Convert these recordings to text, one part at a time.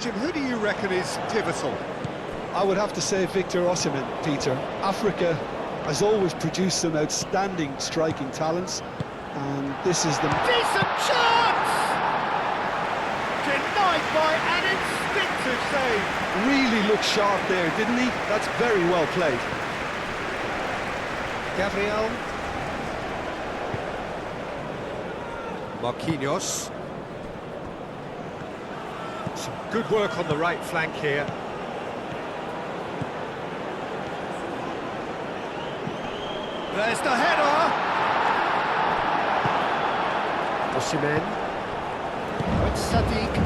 question, who do you reckon is pivotal? I would have to say Victor Osimhen, Peter. Africa has always produced some outstanding striking talents, and this is the... Decent chance! Denied by an instinctive save. Really looked sharp there, didn't he? That's very well played. Gabriel. Marquinhos. Some good work on the right flank here. There's the header! Osimhen. It's Sadiq.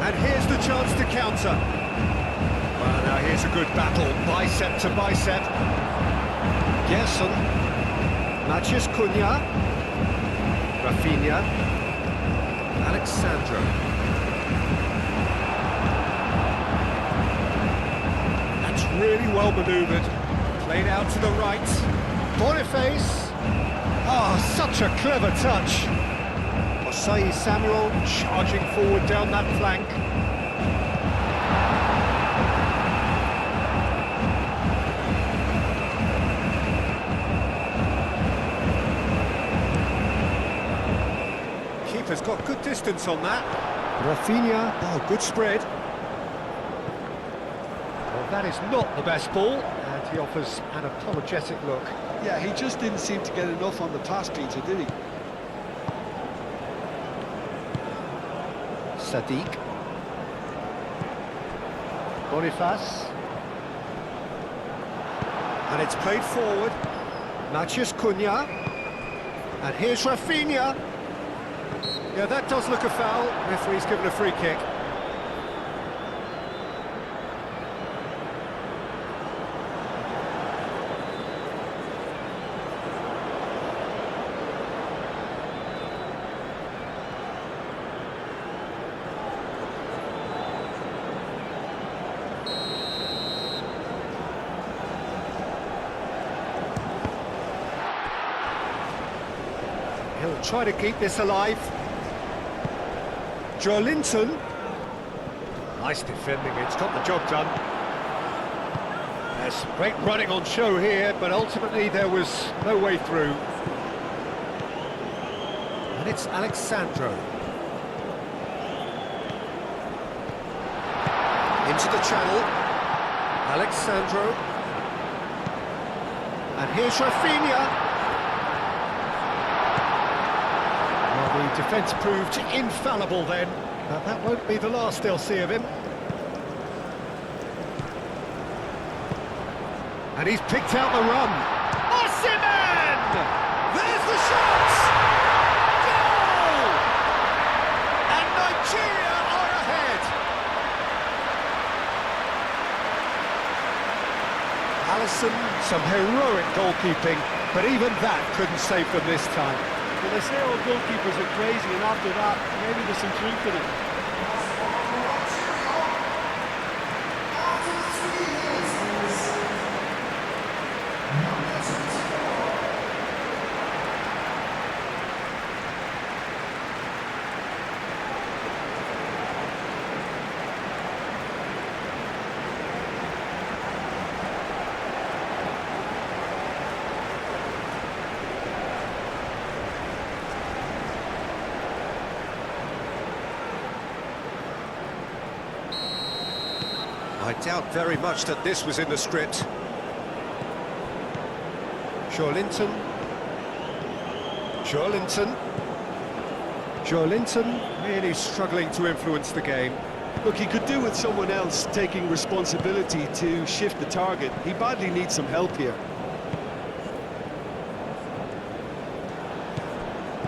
And here's the chance to counter. Well, now here's a good battle, bicep to bicep. Gerson. Matheus Cunha. Rafinha. Alexandro. That's really well manoeuvred. Played out to the right. Boniface. Oh, such a clever touch. Osei Samuel charging forward down that flank. Keeper's got good distance on that. Rafinha. Oh, good spread. Well, that is not the best ball, and he offers an apologetic look. Yeah, he just didn't seem to get enough on the pass, Peter, did he? Sadiq. Boniface. And it's played forward. Matheus Cunha. And here's Rafinha. Yeah, that does look a foul. Referee's given a free kick. He'll try to keep this alive. Joelinton. Nice defending, it's got the job done. There's great running on show here, but ultimately there was no way through. And it's Alexandro. Into the channel. Alexandro. And here's Rafinha. The defence proved infallible then, but that won't be the last they'll see of him. And he's picked out the run. Osimhen! There's the shot! Goal! And Nigeria are ahead. Alisson, some heroic goalkeeping, but even that couldn't save them this time. Well, they say all goalkeepers are crazy, and after that, maybe there's some truth in it. I doubt very much that this was in the script. Joelinton. Joelinton really struggling to influence the game. Look, he could do with someone else taking responsibility to shift the target. He badly needs some help here.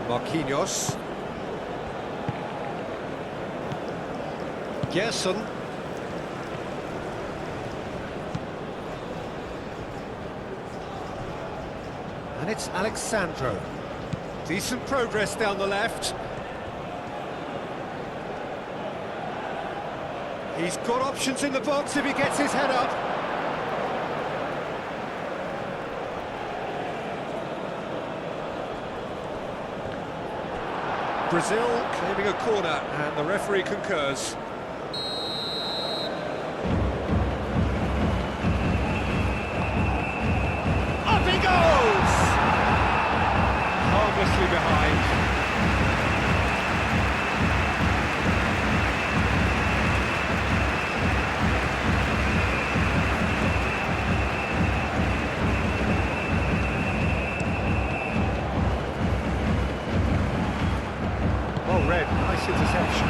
Marquinhos. Gerson. And it's Alexandro. Decent progress down the left. He's got options in the box if he gets his head up. Brazil claiming a corner, and the referee concurs. dangerously behind. Well read, nice interception.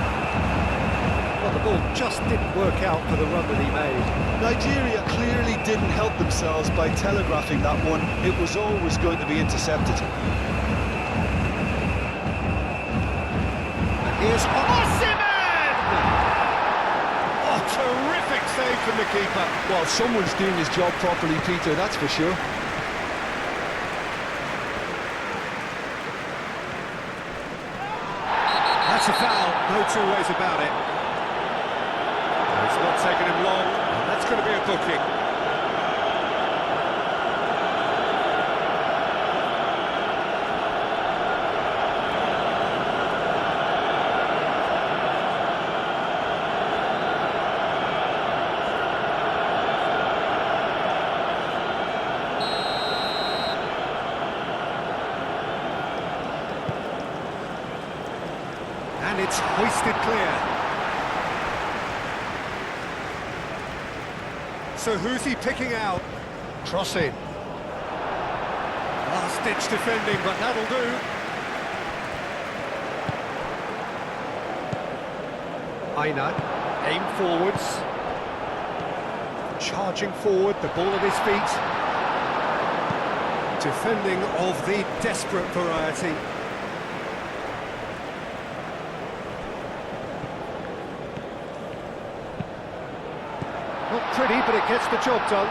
Well, the ball just didn't work out for the run that he made. Nigeria clearly didn't help themselves by telegraphing that one. It was always going to be intercepted. And here's Osimhen! Oh, terrific save from the keeper. Well, someone's doing his job properly, Peter, that's for sure. That's a foul, no two ways about it. It's not taking him long, and that's going to be a booking. And it's hoisted clear. So who's he picking out? Crossing. Last-ditch defending, but that'll do. Aina, aim forwards. Charging forward, the ball at his feet. Defending of the desperate variety. Not pretty, but it gets the job done.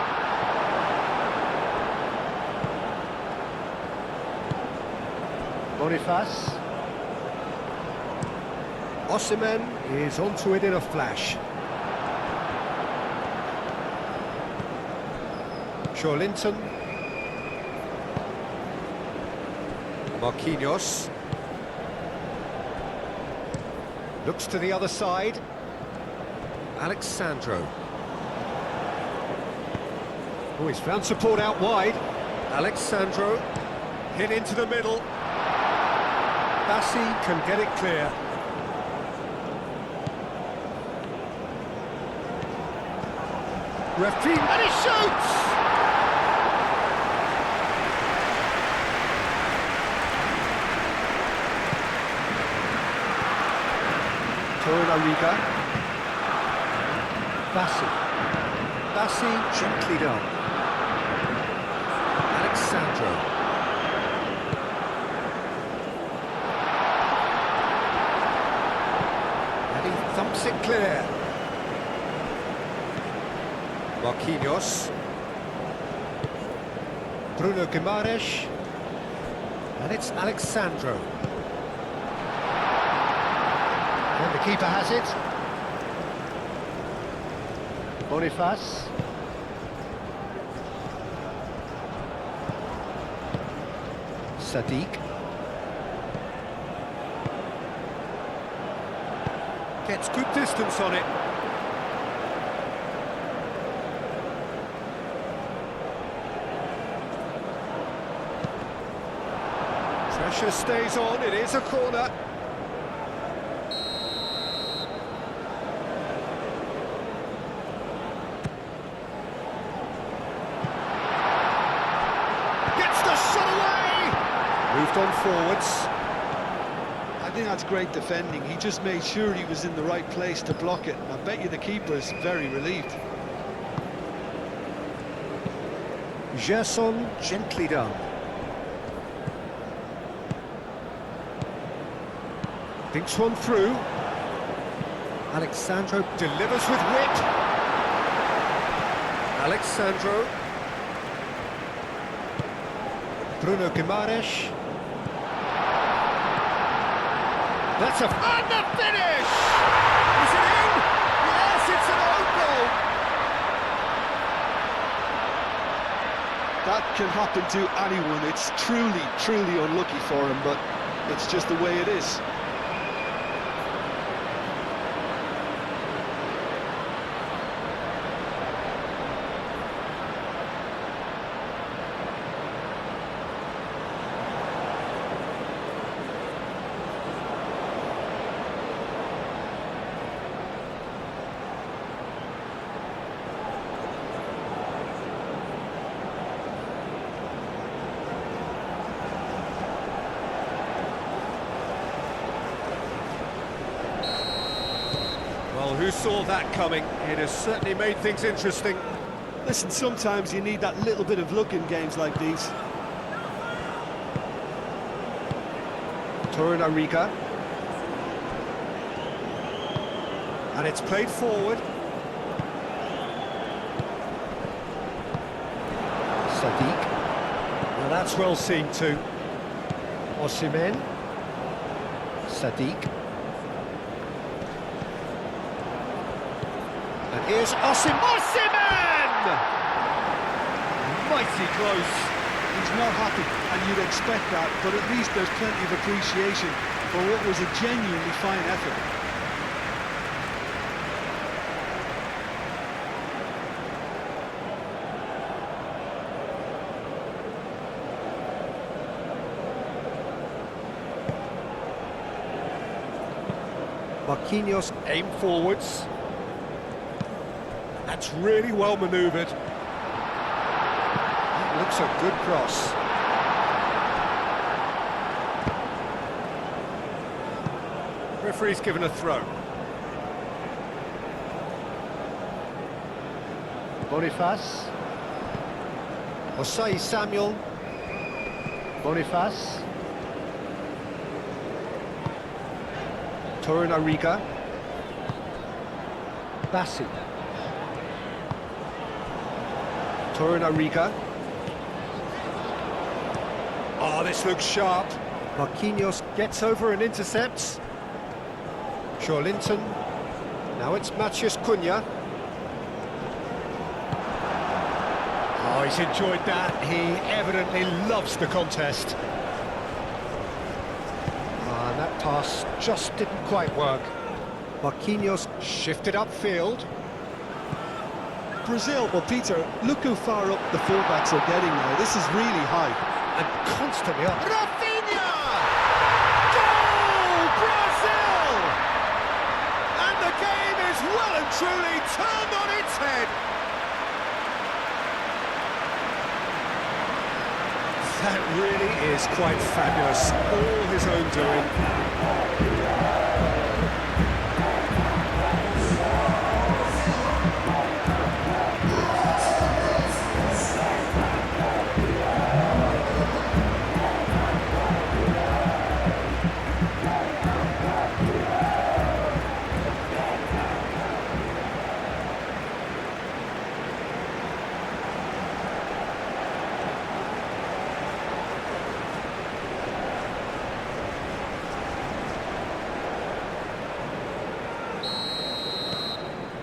Boniface. Osimhen is onto it in a flash. Linton. Marquinhos. Looks to the other side. Alexandro. Oh, he's found support out wide. Alexandro hit into the middle. Bassi can get it clear. Rafinha, and he shoots! Torreira. Bassi gently done. Alexandro. And he thumps it clear. Marquinhos. Bruno Guimaraes. And it's Alexandro. And the keeper has it. Boniface. Sadiq. Gets good distance on it. Pressure stays on, it is a corner. Gets the shot away! Moved on forwards. I think that's great defending. He just made sure he was in the right place to block it. I bet you the keeper is very relieved. Gerson gently done. Thinks one through. Alexandro delivers with wit. Alexandro. Bruno Guimaraes. That's a... And the finish! Is it in? Yes, it's an own goal. That can happen to anyone. It's truly, truly unlucky for him, but it's just the way it is. Well, who saw that coming? It has certainly made things interesting. Listen, sometimes you need that little bit of luck in games like these. Torunarigha. And it's played forward. Sadiq. Well, that's well seen too. Osimhen. Sadiq. And here's Osimhen! Mighty close. He's not happy, and you'd expect that, but at least there's plenty of appreciation for what was a genuinely fine effort. Marquinhos aim forwards. That's really well manoeuvred. That looks a good cross. Referee's given a throw. Boniface. Osai Samuel. Boniface. Torunarigha. Bassi. Torunarigha. Oh, this looks sharp. Marquinhos gets over and intercepts. Linton. Now it's Matheus Cunha. Oh, he's enjoyed that. He evidently loves the contest. And that pass just didn't quite work. Marquinhos shifted upfield. Brazil, well, Peter, look how far up the fullbacks are getting now. This is really high. And constantly up. Rafinha! Goal! Brazil! And the game is well and truly turned on its head. That really is quite fabulous. All his own doing.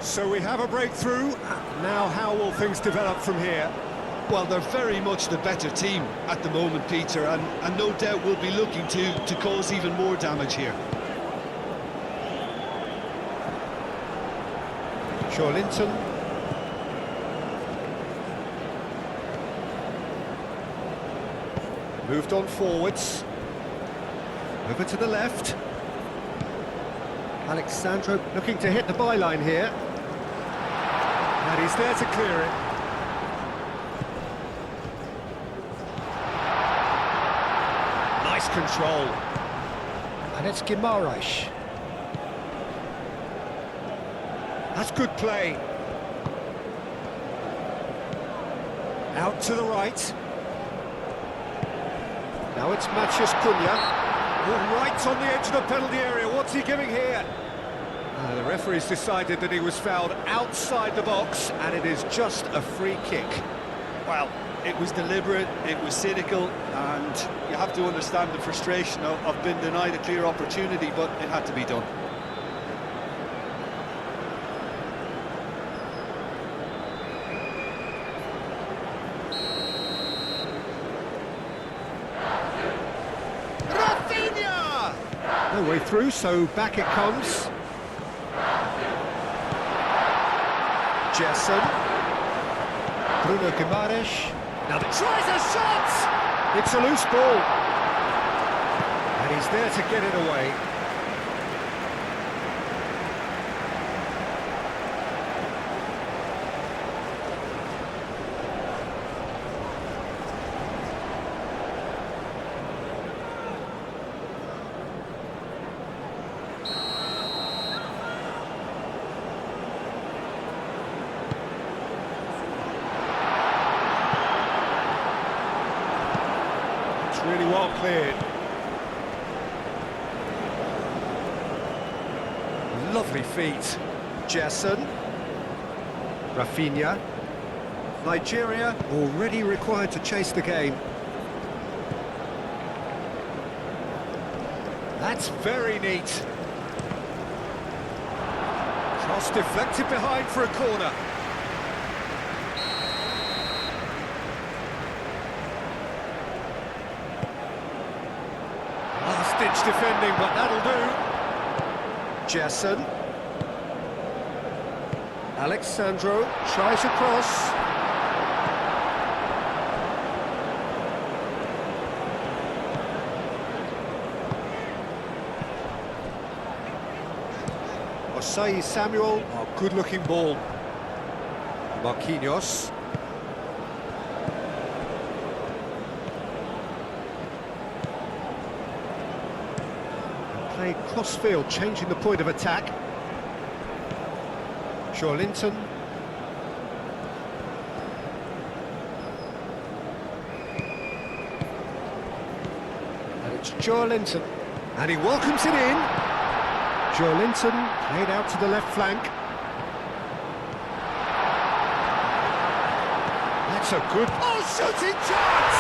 So we have a breakthrough. Now how will things develop from here? Well, they're very much the better team at the moment, Peter, and no doubt will be looking to cause even more damage here. Linton. Moved on forwards. Over to the left. Alexandro looking to hit the byline here. And he's there to clear it. Nice control. And it's Guimaraes. That's good play. Out to the right. Now it's Matheus Cunha. Right on the edge of the penalty area. What's he giving here? The referee's decided that he was fouled outside the box, and it is just a free kick. Well, it was deliberate, it was cynical, and you have to understand the frustration of being denied a clear opportunity, but it had to be done. No way through, so back it comes. Jesson. Bruno Guimaraes. Now he tries a shot! It's a loose ball. And he's there to get it away. well cleared. Lovely feet. Jason. Rafinha. Nigeria already required to chase the game. That's very neat. Cross deflected behind for a corner. Last-ditch defending, but that'll do. Jason. Alexandro tries a cross. Osei Samuel, a good-looking ball. Marquinhos. Played cross-field, changing the point of attack. Linton. And it's Linton. And he welcomes it in. Linton played out to the left flank. That's a good... Oh, shooting chance!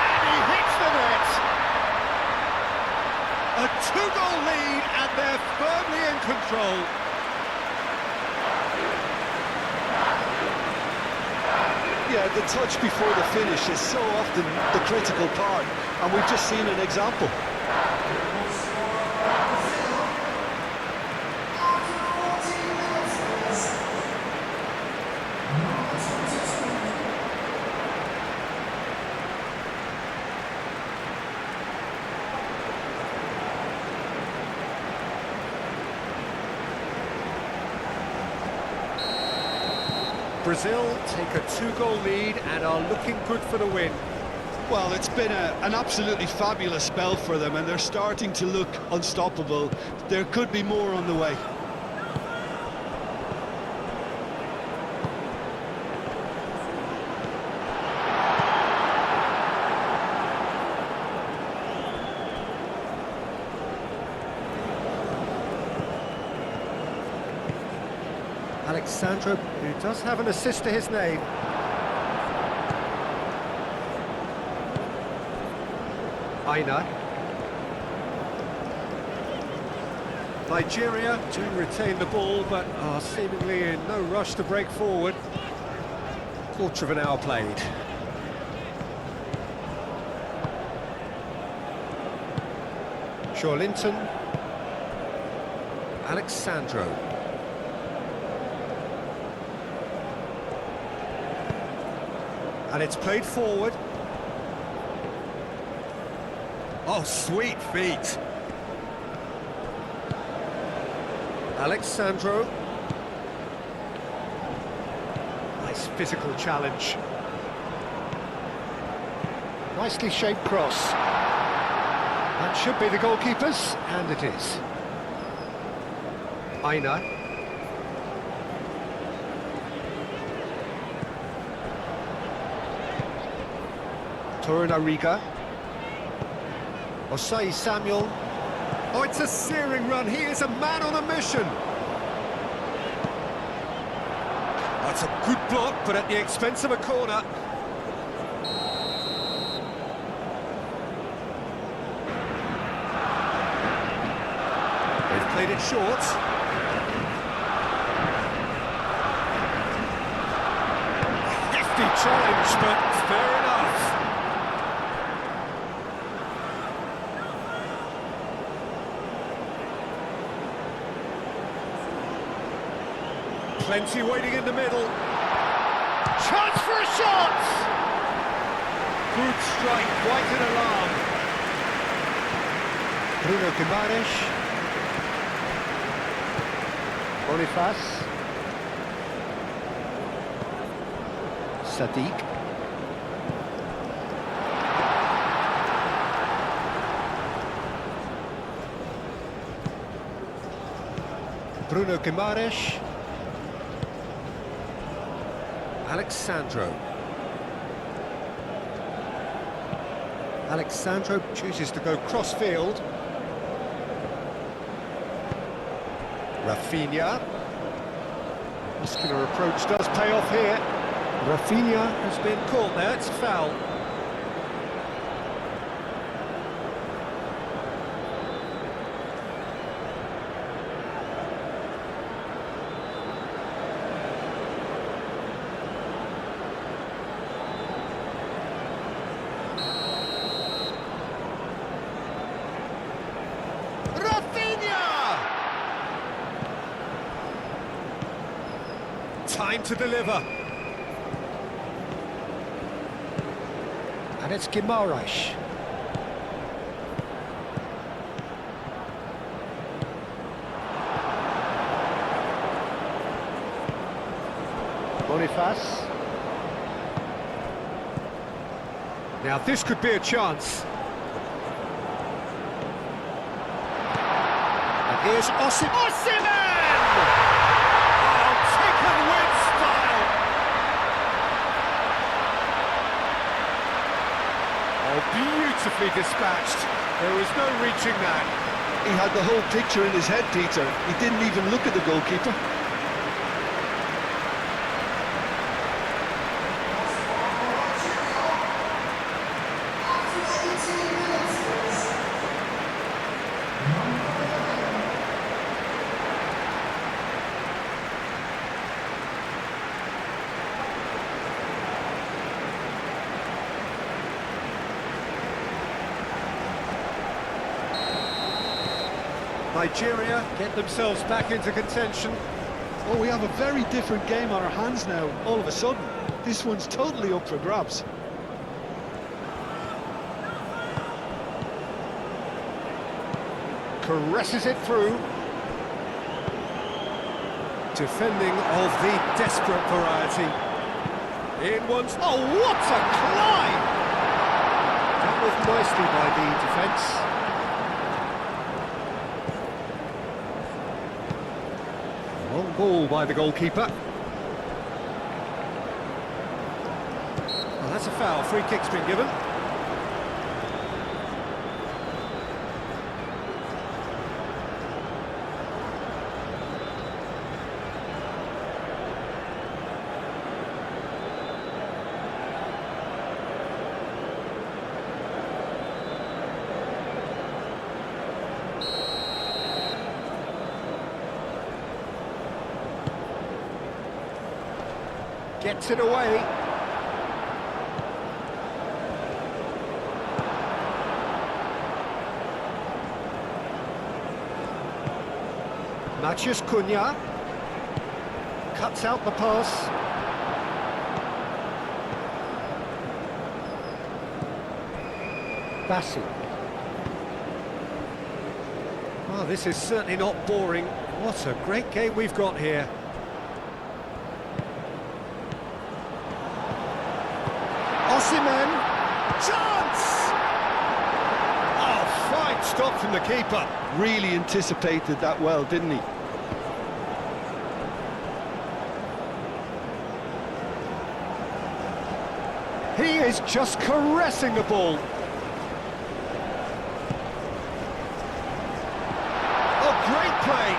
And he hits the net! A two-goal lead, and they're firmly in control. Yeah, the touch before the finish is so often the critical part, and we've just seen an example. Brazil take a two-goal lead and are looking good for the win. Well, it's been an absolutely fabulous spell for them, and they're starting to look unstoppable. There could be more on the way. Alexandro, who does have an assist to his name. Aina. Nigeria do retain the ball, but are seemingly in no rush to break forward. Quarter of an hour played. Linton. Alexandro. And it's played forward. Oh, sweet feet. Alexandro. Nice physical challenge. Nicely shaped cross. That should be the goalkeeper's, and it is. Aina. Torunariga. Osei Samuel. Oh, it's a searing run. He is a man on a mission. That's a good block, but at the expense of a corner. They've played it short. Hefty challenge, but fair enough. Plenty waiting in the middle. Chance for a shot! Good strike, quite an alarm. Bruno Guimaraes. Boniface. Sadiq. Bruno Guimaraes. Alexandro. Alexandro chooses to go cross-field. Rafinha. Muscular approach does pay off here. Rafinha has been caught there, it's a foul. Time to deliver. And it's Guimaraes. Boniface. Now this could be a chance. And here's Osimhen! Beautifully dispatched. There was no reaching that. He had the whole picture in his head, Peter. He didn't even look at the goalkeeper. Nigeria get themselves back into contention. Oh, we have a very different game on our hands now, all of a sudden. This one's totally up for grabs. Caresses it through. Defending of the desperate variety. In one's... Oh, what a climb! Dealt with nicely by the defence. Long ball by the goalkeeper. Well, that's a foul. Free kick's been given. Gets it away. Matheus Cunha cuts out the pass. Bassi. Well, this is certainly not boring. What a great game we've got here. Osimhen, chance! Oh, fine stop from the keeper. Really anticipated that well, didn't he? He is just caressing the ball. Oh, great play!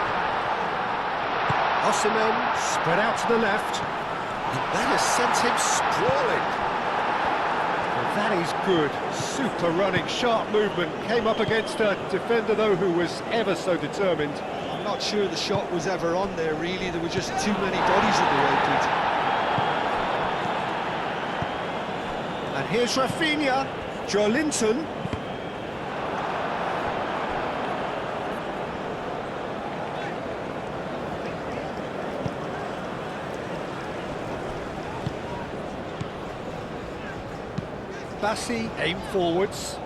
Osimhen spread out to the left. And that has sent him sprawling. That is good. Super running, sharp movement. Came up against a defender, though, who was ever so determined. I'm not sure the shot was ever on there, really. There were just too many bodies in the way, Peter. And here's Rafinha. Joelinton. Bassi aim forwards.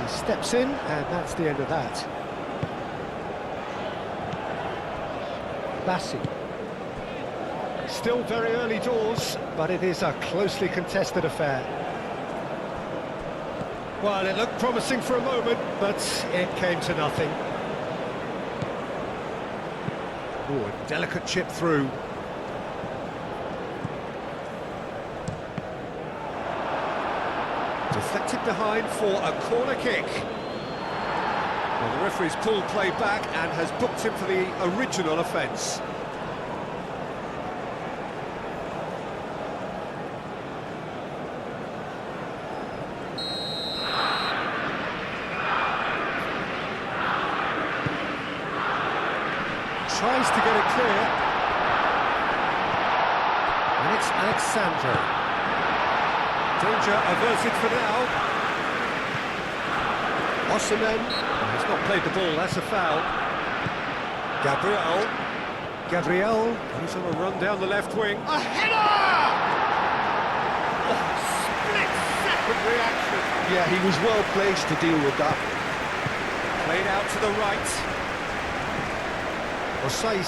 He steps in, and that's the end of that. Bassi. Still very early doors, but it is a closely contested affair. Well, it looked promising for a moment, but it came to nothing. Ooh, a delicate chip through. behind for a corner kick. Well, the referee's pulled play back and has booked him for the original offence. Tries to get it clear. And it's Alexandro. Danger averted for now. Osimhen. He's not played the ball, that's a foul. Gabriel goes on a run down the left wing. A header! Oh, split-second reaction. Yeah, he was well placed to deal with that. Played out to the right. Osei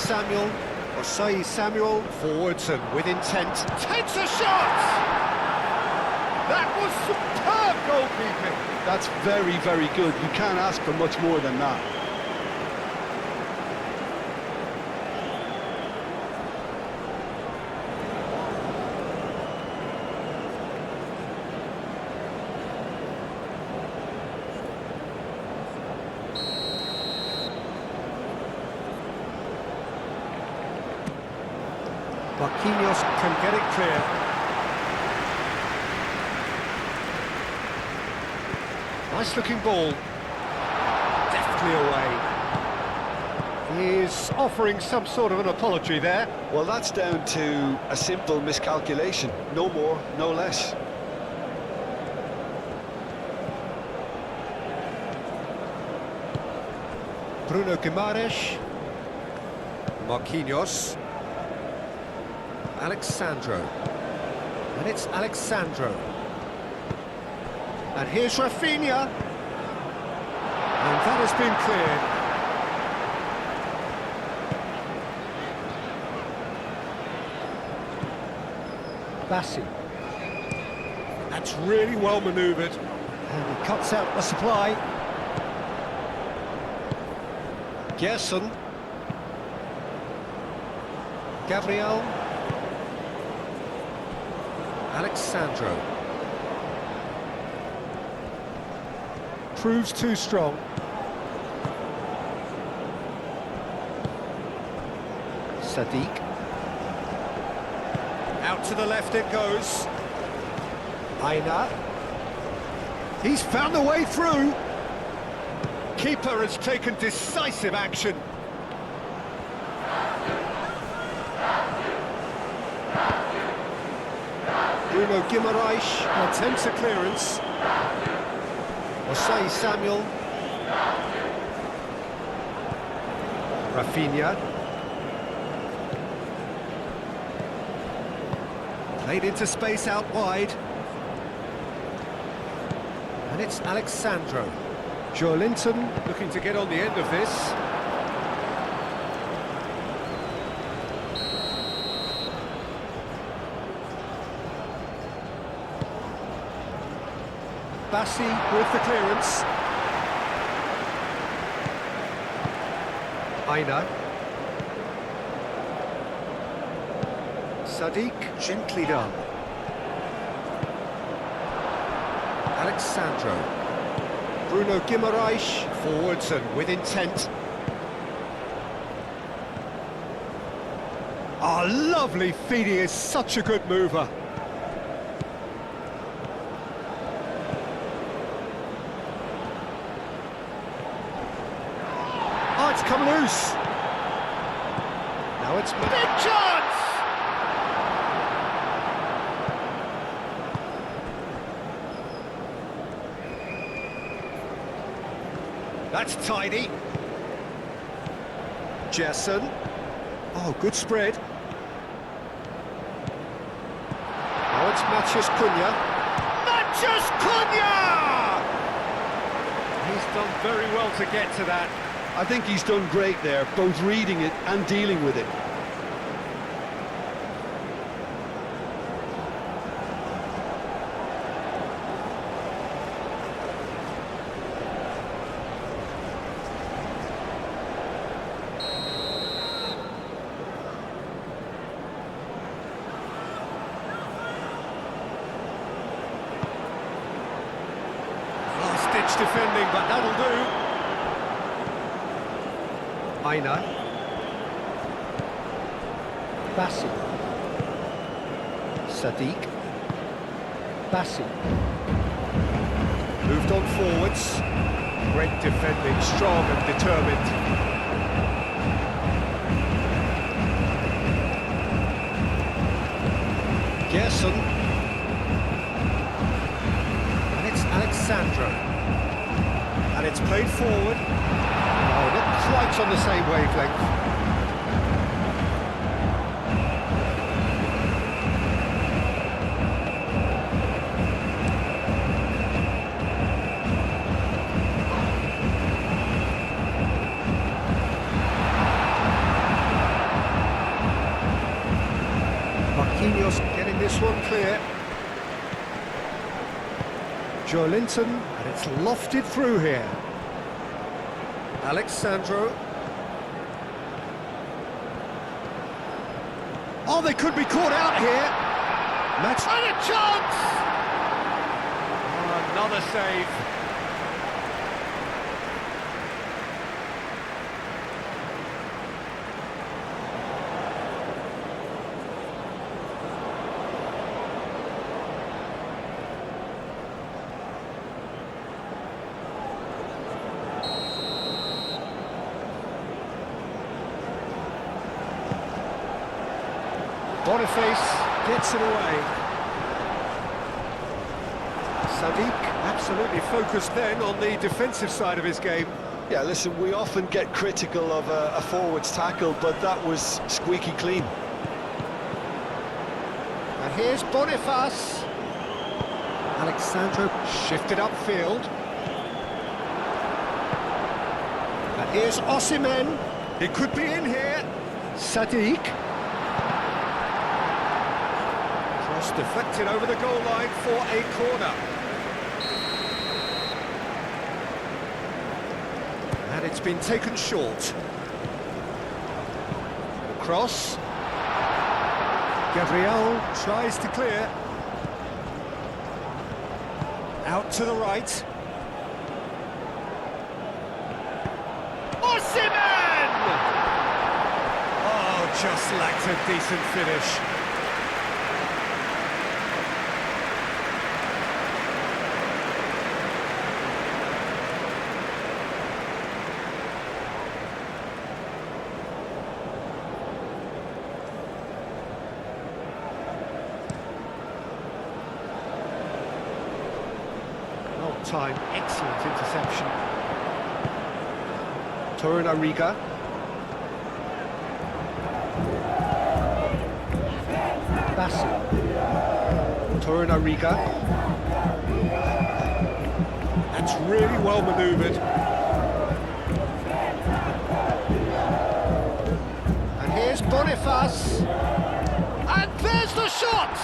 Samuel, forwards and with intent, takes a shot! That was superb goalkeeping! That's very, very good. You can't ask for much more than that. Marquinhos can get it clear. Nice looking ball. Deftly away. He's offering some sort of an apology there. Well, that's down to a simple miscalculation. No more, no less. Bruno Guimaraes. Marquinhos. Alexandro. And it's Alexandro. And here's Rafinha. And that has been cleared. Bassi. That's really well manoeuvred. And he cuts out the supply. Gerson. Gabriel. Alexandro. Proves too strong. Sadiq. Out to the left it goes. Aina. He's found a way through. Keeper has taken decisive action. Bruno Guimaraes attempts a clearance. Osei Samuel. Rafinha. Played into space out wide. And it's Alexandro. Joelinton looking to get on the end of this. Bassi with the clearance. Aina. Sadiq, gently done. Alexandro. Bruno Guimaraes, forwards and with intent. Oh, lovely feed, he is such a good mover. Oh, it's come loose. Now it's big chance. That's tidy. Gerson. Oh, good spread. Now it's Matheus Cunha. Matheus Cunha! He's done very well to get to that. I think he's done great there, both reading it and dealing with it. much defending, but that'll do. Aina. Bassi. Sadiq. Bassi. Moved on forwards. Great defending, strong and determined. Gerson. And it's Alexandro. And it's played forward. Oh, not quite on the same wavelength. Marquinhos getting this one clear. Joelinton, and it's lofted through here. Alexandro. Oh, they could be caught out here. Matt, and a chance! Oh, another save. Boniface gets it away. Sadiq absolutely focused then on the defensive side of his game. Yeah, listen, we often get critical of a forward's tackle, but that was squeaky clean. And here's Boniface. Alexandro shifted upfield. And here's Osimhen. It could be in here. Sadiq. Cross deflected over the goal line for a corner. And it's been taken short. Cross. Gabriel tries to clear. Out to the right. Osimhen! Oh, just lacked a decent finish. Time, excellent interception. Torunariga. Bassi. Torunariga. That's really well manoeuvred. And here's Boniface. And there's the shot!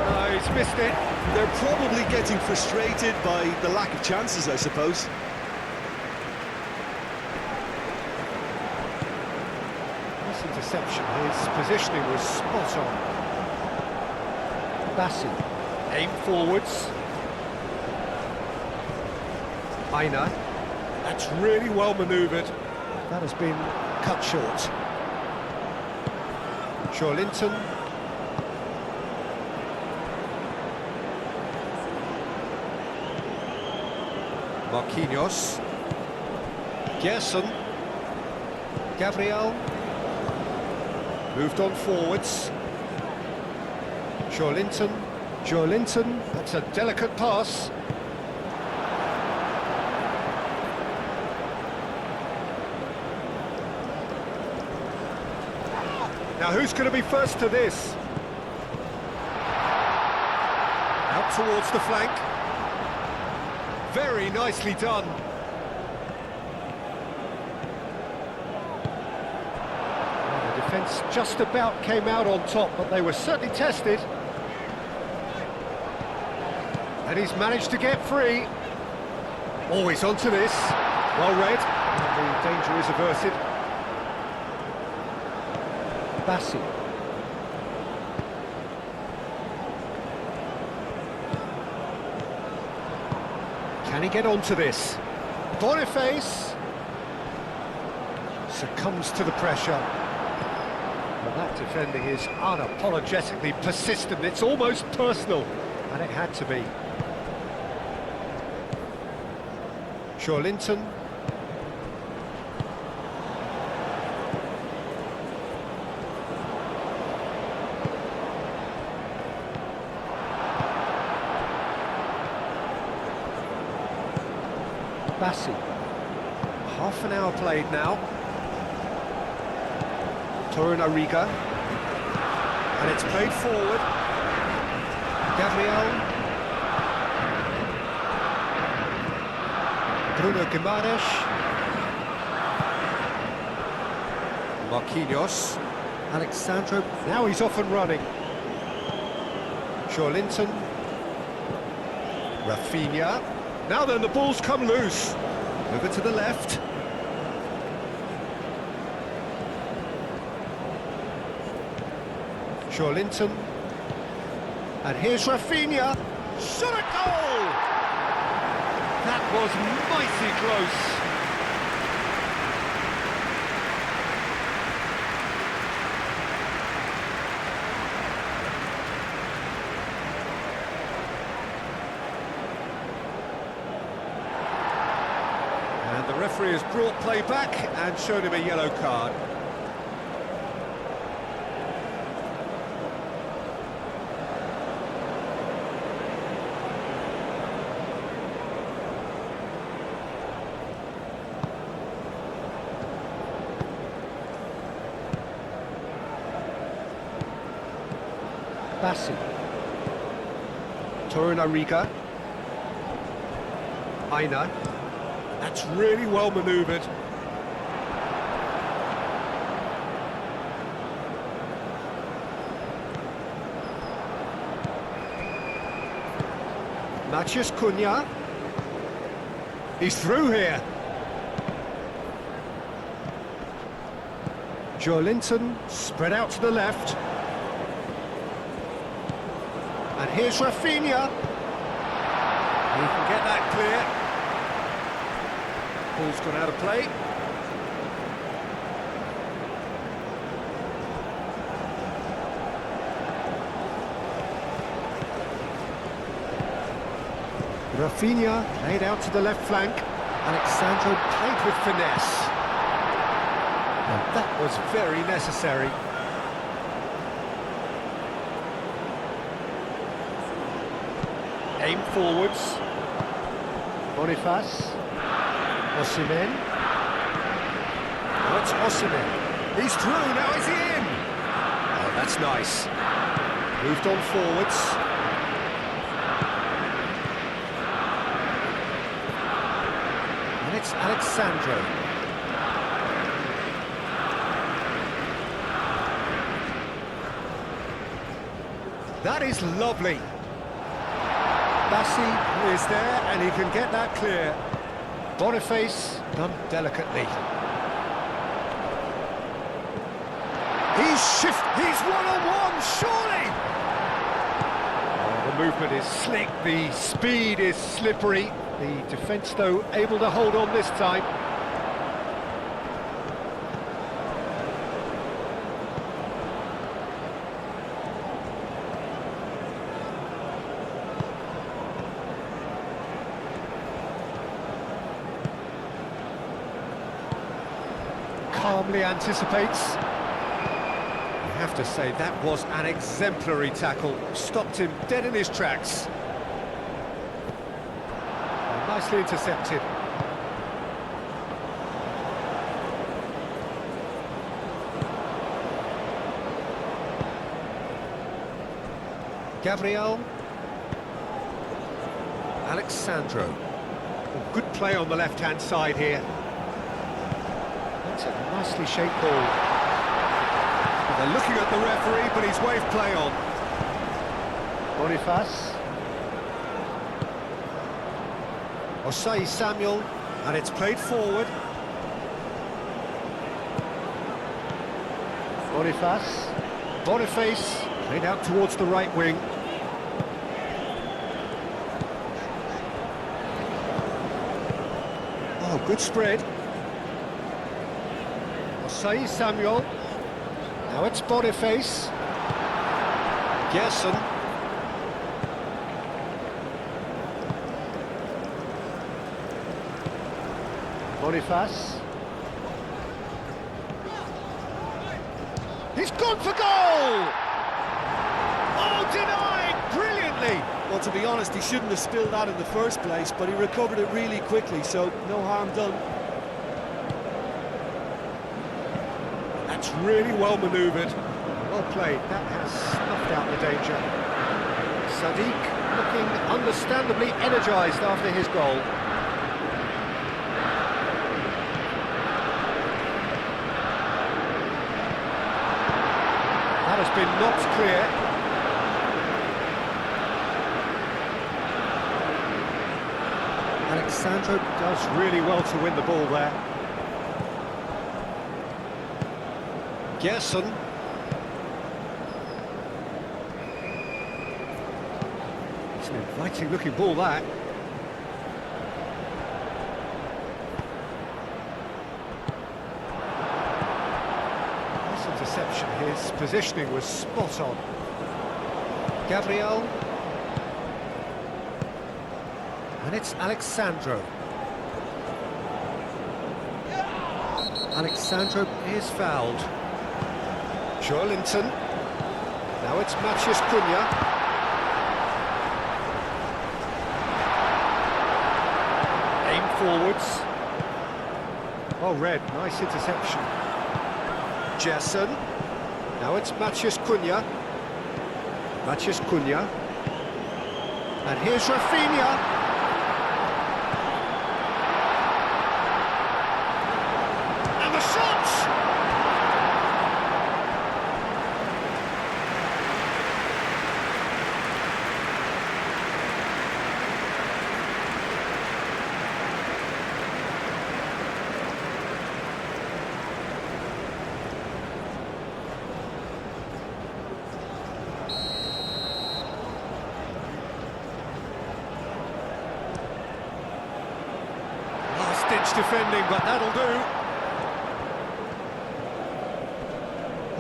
No, he's missed it. They're probably getting frustrated by the lack of chances, I suppose. This interception, his positioning was spot on. Bassi. Aim forwards. Aina. That's really well manoeuvred. That has been cut short. Joelinton. Marquinhos. Gerson. Gabriel. Moved on forwards. Joelinton. Joelinton. That's a delicate pass. Now who's going to be first to this? Out towards the flank. Very nicely done. Well, the defence just about came out on top, but they were certainly tested. And he's managed to get free. Always onto this. Well read. And the danger is averted. Bassi. Can he get onto this? Boniface succumbs to the pressure. Well, that defending is unapologetically persistent. It's almost personal, and it had to be. Linton. Bassi. Half an hour played now. Torunariga. And it's played forward. Gabriel. Bruno Guimaraes. Marquinhos. Alexandro. Now he's off and running. Linton. Rafinha. Now then, the ball's come loose. Over to the left. Linton. And here's Rafinha. Shot a goal! That was mighty close. And the referee has brought play back and shown him a yellow card. Bassi. Torunariga. Aina. That's really well manoeuvred. Matheus Cunha. He's through here. Linton spread out to the left. And here's Rafinha. He can get that clear. Ball's gone out of play. Rafinha played out to the left flank. Alexandro played with finesse. And that was very necessary. Aim forwards. Boniface. Osimhen. What's Osimhen? He's through, now is he in? Oh, that's nice. Moved on forwards. And it's Alexandro. That is lovely. Bassi is there, and he can get that clear. Boniface done delicately. He's one-on-one, surely! Oh, the movement is slick, the speed is slippery. The defence, though, able to hold on this time. Calmly anticipates. I have to say, that was an exemplary tackle. Stopped him dead in his tracks. Oh, nicely intercepted. Gabriel. Alexandro. Oh, good play on the left-hand side here. That's a nicely shaped ball. Well, they're looking at the referee, but he's waved play on. Boniface. Osei Samuel, and it's played forward. Boniface, played out towards the right wing. Good spread. Osei Samuel. Now it's Boniface. Gerson. Boniface. He's gone for goal! Oh, denied brilliantly! Well, to be honest, he shouldn't have spilled that in the first place, but he recovered it really quickly, so no harm done. That's really well manoeuvred. Well played. That has snuffed out the danger. Sadiq looking understandably energised after his goal. That has been knocked clear. Alexandro does really well to win the ball there. Gerson. It's an inviting looking ball, that. Nice interception. His positioning was spot on. Gabriel. And it's Alexandro. Alexandro is fouled. Joelinton. Now it's Matheus Cunha. Aim forwards. Oh, red, nice interception. Gerson. Now it's Matheus Cunha. Matheus Cunha. And here's Rafinha. And the shot! Last-ditch defending, but that'll do.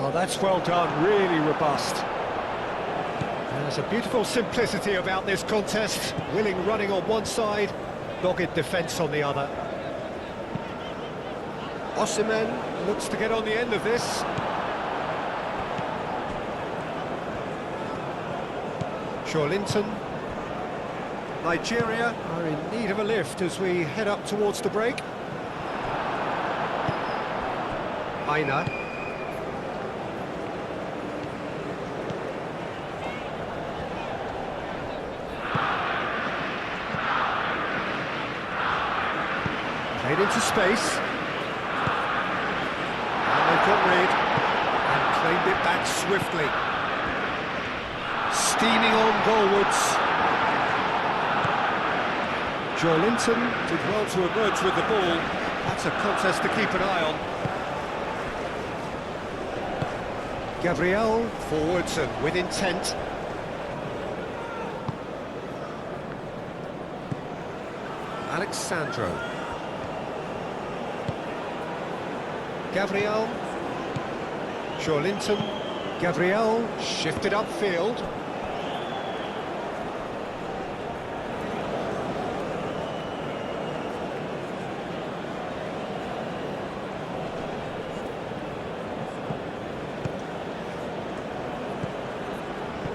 Oh, that's well done, really robust. There's a beautiful simplicity about this contest. Willing running on one side, dogged defence on the other. Osimhen looks to get on the end of this. Joelinton. Nigeria are in need of a lift as we head up towards the break. Aina. Played into space. And they've got rid and claimed it back swiftly. Steaming on goalwards. Joelinton did well to emerge with the ball. That's a contest to keep an eye on. Gabriel forwards and with intent. Alexandro. Gabriel. Joelinton. Gabriel shifted upfield.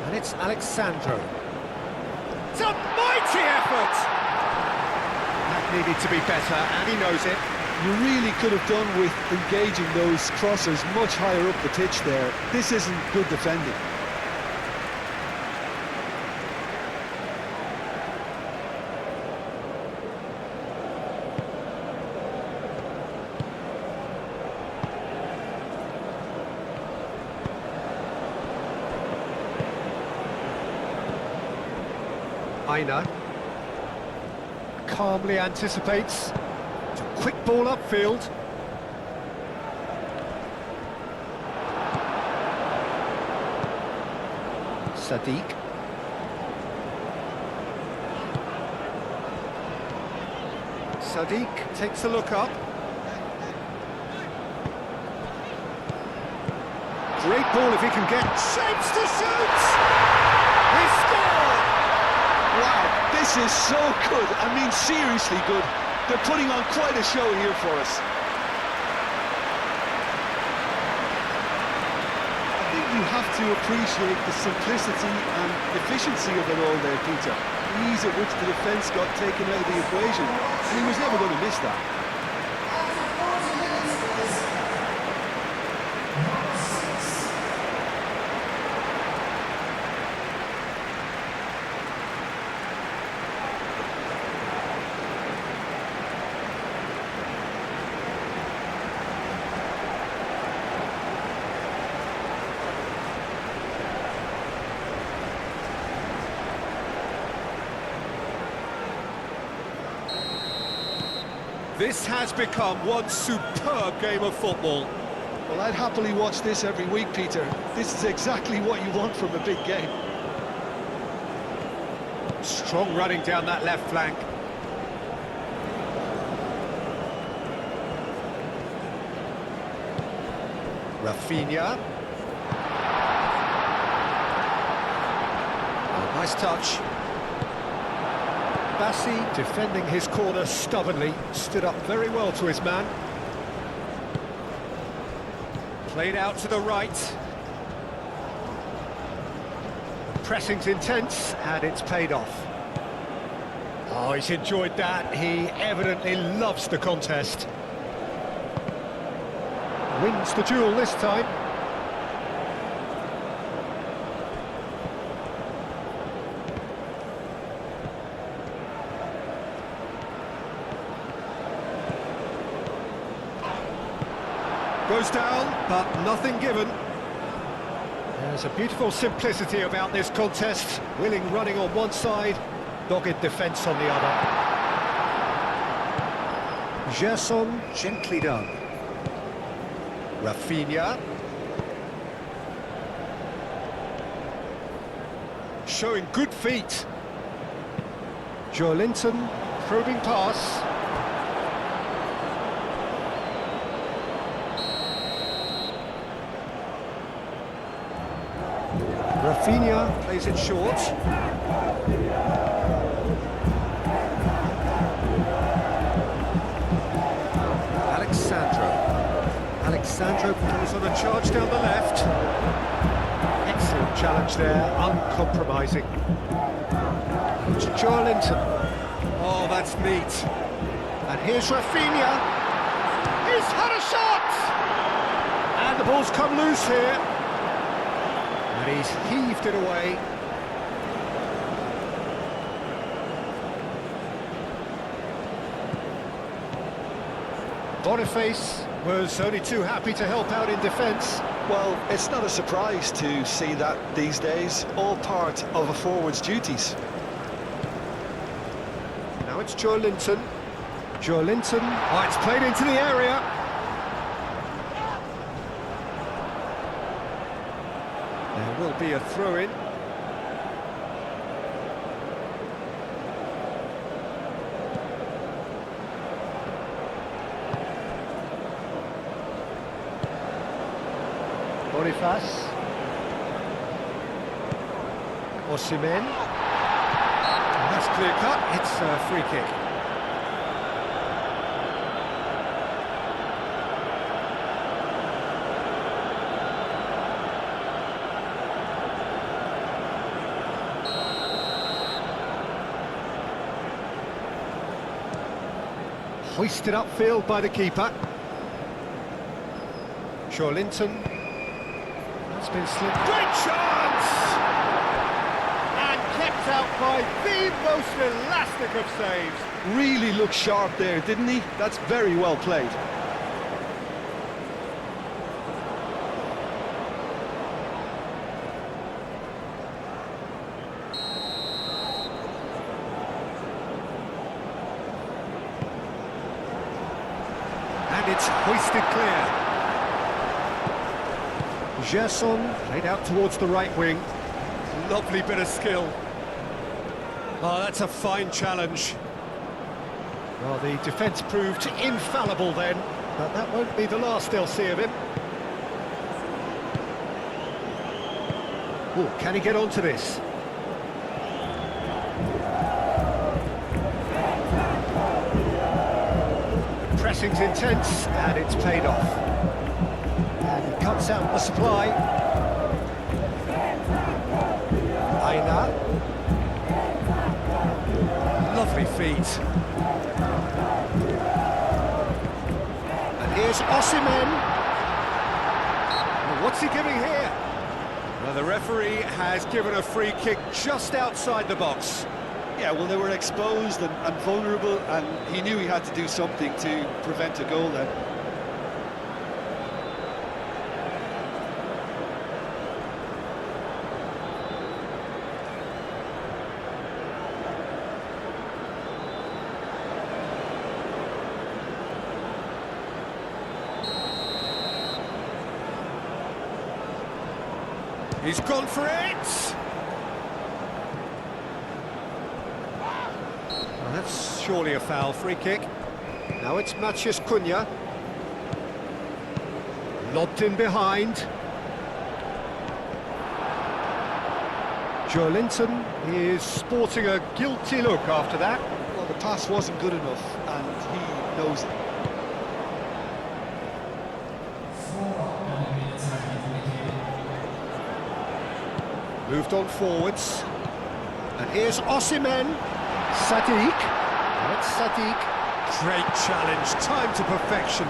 And it's Alexandro. It's a mighty effort! That needed to be better, and he knows it. You really could have done with engaging those crossers much higher up the pitch there. This isn't good defending. Aina calmly anticipates. It's a quick ball upfield. Sadiq. Sadiq takes a look up. Great ball if he can get... Shapes to shoot! He scored! Wow, this is so good. I mean, seriously good. They're putting on quite a show here for us. I think you have to appreciate the simplicity and efficiency of it all there, Peter. The ease at which the defence got taken out of the equation, and he was never going to miss that. This has become one superb game of football. Well, I'd happily watch this every week, Peter. This is exactly what you want from a big game. Strong running down that left flank. Rafinha. Oh, nice touch. Bassi defending his corner stubbornly, stood up very well to his man. Played out to the right. Pressing's intense, and it's paid off. Oh, he's enjoyed that. He evidently loves the contest. Wins the duel this time. Goes down, but nothing given. There's a beautiful simplicity about this contest. Willing running on one side, dogged defence on the other. Gerson, gently done. Rafinha. Showing good feet. Joelinton, probing pass. Rafinha plays it short. Alexandro goes on a charge down the left. Excellent challenge there, uncompromising. To Joelinton. Oh, that's neat. And here's Rafinha. He's had a shot! And the ball's come loose here. And he's heaved it away. Boniface was only too happy to help out in defence. Well, it's not a surprise to see that these days, all part of a forward's duties. Now it's Joelinton. Joelinton. Oh, it's played into the area. There will be a throw-in. Boniface. Osimhen. That's clear cut. It's a free kick. Hoisted upfield by the keeper. Joelinton. That's been slipped. Great chance! And kept out by the most elastic of saves. Really looked sharp there, didn't he? That's very well played. And it's hoisted clear. Gerson played out towards the right wing. Lovely bit of skill. Oh, that's a fine challenge. Well, the defence proved infallible then, but that won't be the last they'll see of him. Oh, can he get onto this? The pressing's intense, and it's paid off. And he cuts out the supply. Aina. Lovely feet. And here's Osimhen. Well, what's he giving here? Well, the referee has given a free kick just outside the box. Yeah, well, they were exposed and vulnerable, and he knew he had to do something to prevent a goal then. He's gone for it! Well, that's surely a foul free kick. Now it's Matheus Cunha. Lobbed in behind. Joelinton is sporting a guilty look after that. Well, the pass wasn't good enough, and he knows it. Moved on forwards. And here's Osimhen. Sadiq. That's Sadiq. Great challenge, time to perfection.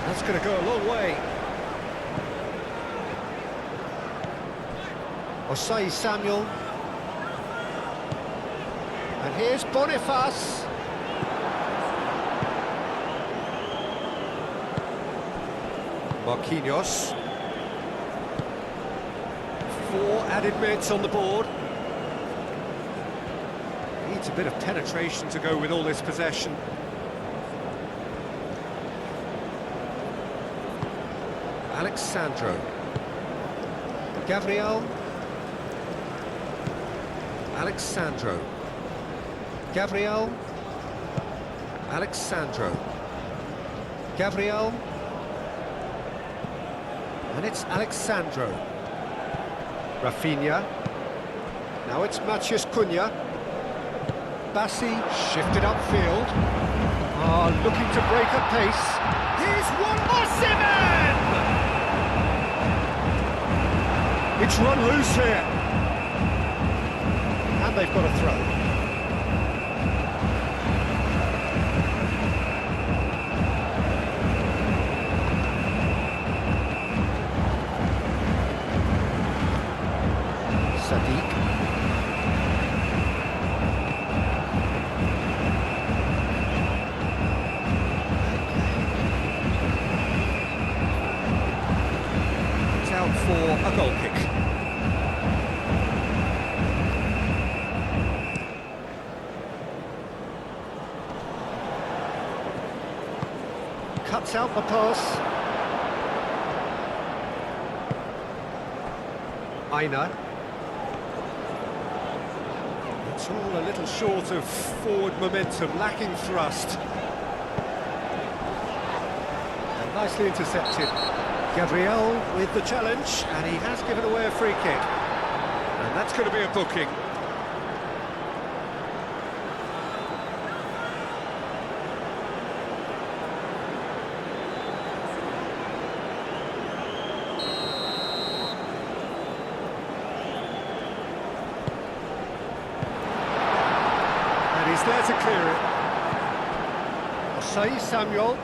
That's going to go a long way. Osai Samuel. And here's Boniface. Marquinhos. 4 added minutes on the board. Needs a bit of penetration to go with all this possession. Alexandro. Gabriel. Alexandro. Gabriel. Alexandro. Gabriel. And it's Alexandro. Rafinha. Now it's Matheus Cunha. Bassi shifted upfield. Looking to break at pace. Here's one Osimhen! It's run loose here. And they've got a throw. Sadiq. It's out for a goal kick. Cuts out the pass. Aina. It's all a little short of forward momentum, lacking thrust. And nicely intercepted. Gabriel with the challenge, and he has given away a free kick. And that's going to be a booking. He's there to clear it. Osai Samuel.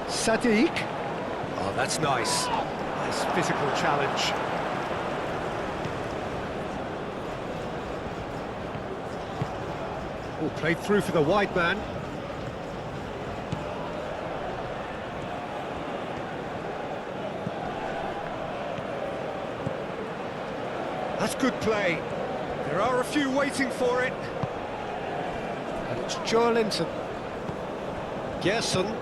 Sadiq. Oh, that's nice. Nice physical challenge. Oh, played through for the wide man. That's good play. There are a few waiting for it. And it's Joelinton. Gerson.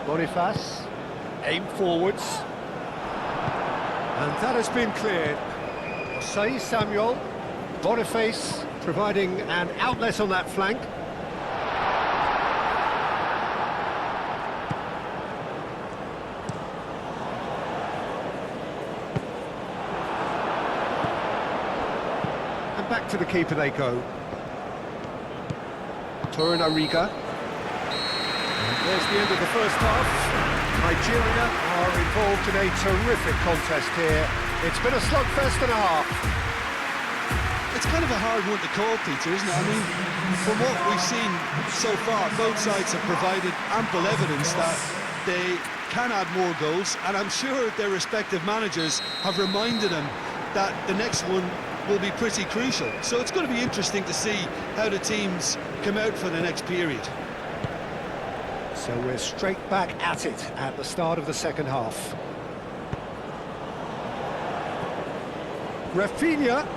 Boniface, aim forwards. And that has been cleared. Osei Samuel, Boniface providing an outlet on that flank. And back to the keeper they go. Torunariga. There's the end of the first half. Nigeria are involved in a terrific contest here. It's been a slugfest and a half. It's kind of a hard one to call, Peter, isn't it? I mean, from what we've seen so far, both sides have provided ample evidence that they can add more goals, and I'm sure their respective managers have reminded them that the next one will be pretty crucial. So it's going to be interesting to see how the teams come out for the next period. So we're straight back at it at the start of the second half. Rafinha.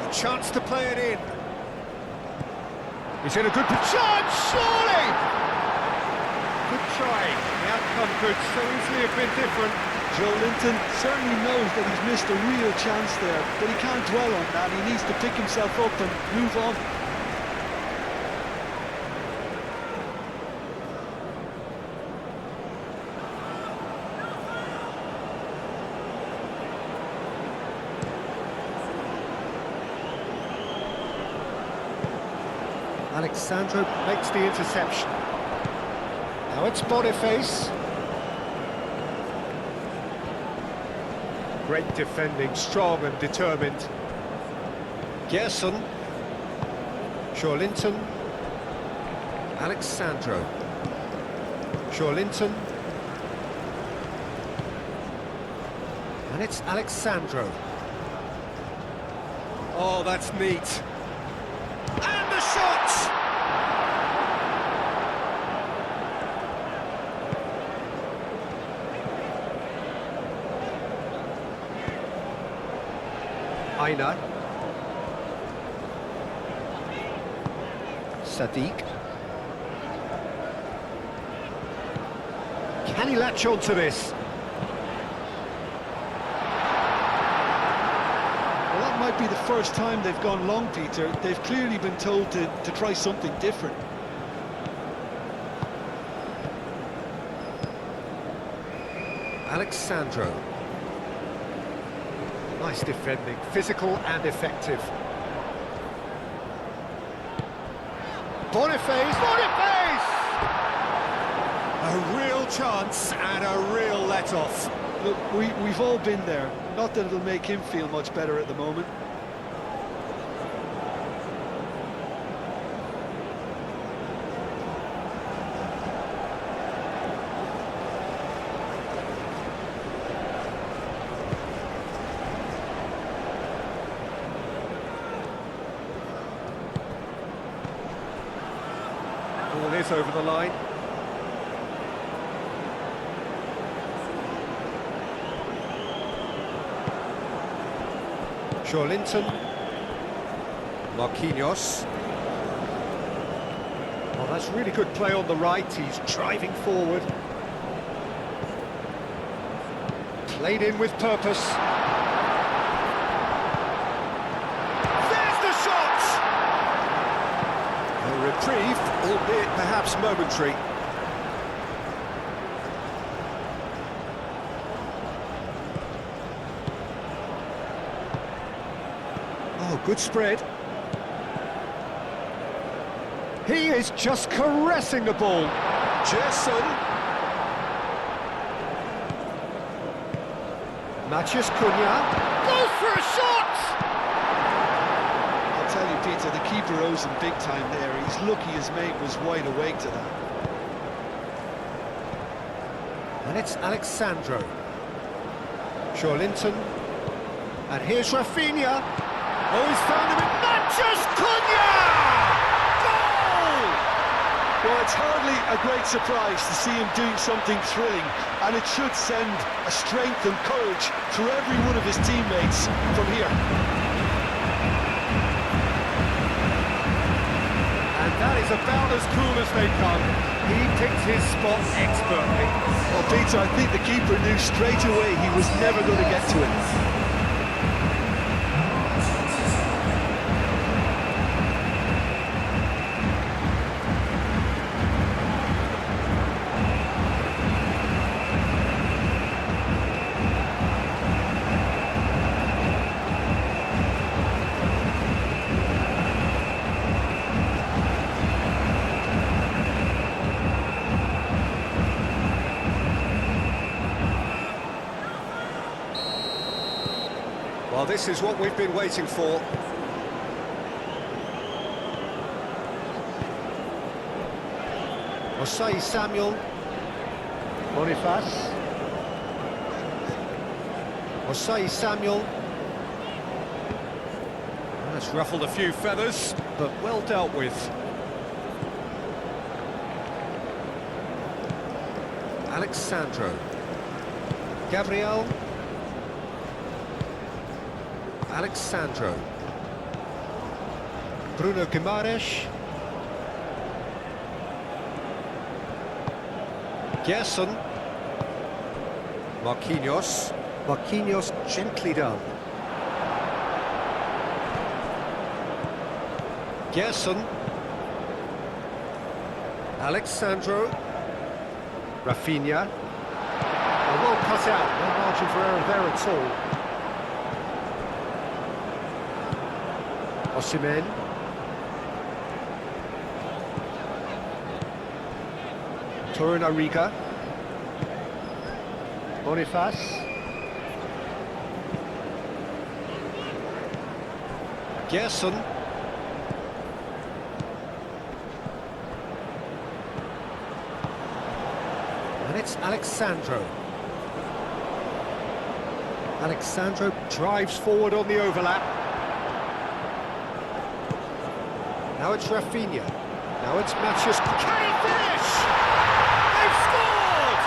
A chance to play it in. He's in a good position, surely! Good try. The outcome could so easily have been different. Joe Linton certainly knows that he's missed a real chance there, but he can't dwell on that. He needs to pick himself up and move on. Alexandro makes the interception. Now it's Boniface. Great defending, strong and determined. Gerson. Linton. Alexandro. Linton. And it's Alexandro. Oh, that's neat. And the shot! Aina. Sadiq. Can he latch on to this? Well, that might be the first time they've gone long, Peter. They've clearly been told to try something different. Alexandro. Nice defending, physical and effective. Boniface! Boniface! A real chance and a real let-off. Look, we've all been there. Not that it'll make him feel much better at the moment. Ball is over the line. Linton. Marquinhos. Oh, that's really good play on the right. He's driving forward. Played in with purpose. There's the shot! A reprieve, albeit perhaps momentary. Oh, good spread. He is just caressing the ball. Gerson. Matheus Cunha. Goes for a shot! I'll tell you, Peter, the keeper owes him big time there. He's lucky his mate was wide awake to that. And it's Alexandro. Linton. And here's Rafinha. Oh, he's found him in Matheus Cunha! Goal! Well, it's hardly a great surprise to see him doing something thrilling, and it should send a strength and courage through every one of his teammates from here. And that is is about as cool as they come. He picked his spot expertly. Well, Peter, I think the keeper knew straight away he was never going to get to it. Well, this is what we've been waiting for. Osei Samuel. Boniface. Osei Samuel. That's ruffled a few feathers, but well dealt with. Alexandro. Gabriel. Alexandro. Bruno Guimaraes. Gerson. Marquinhos. Marquinhos gently done. Gerson. Alexandro. Rafinha. Well cut out, no margin for error there at all. Osimhen. Torunariga. Boniface. Gerson. And it's Alexandro. Alexandro drives forward on the overlap. Now it's Rafinha. Now it's Matheus. Can he finish? They've scored!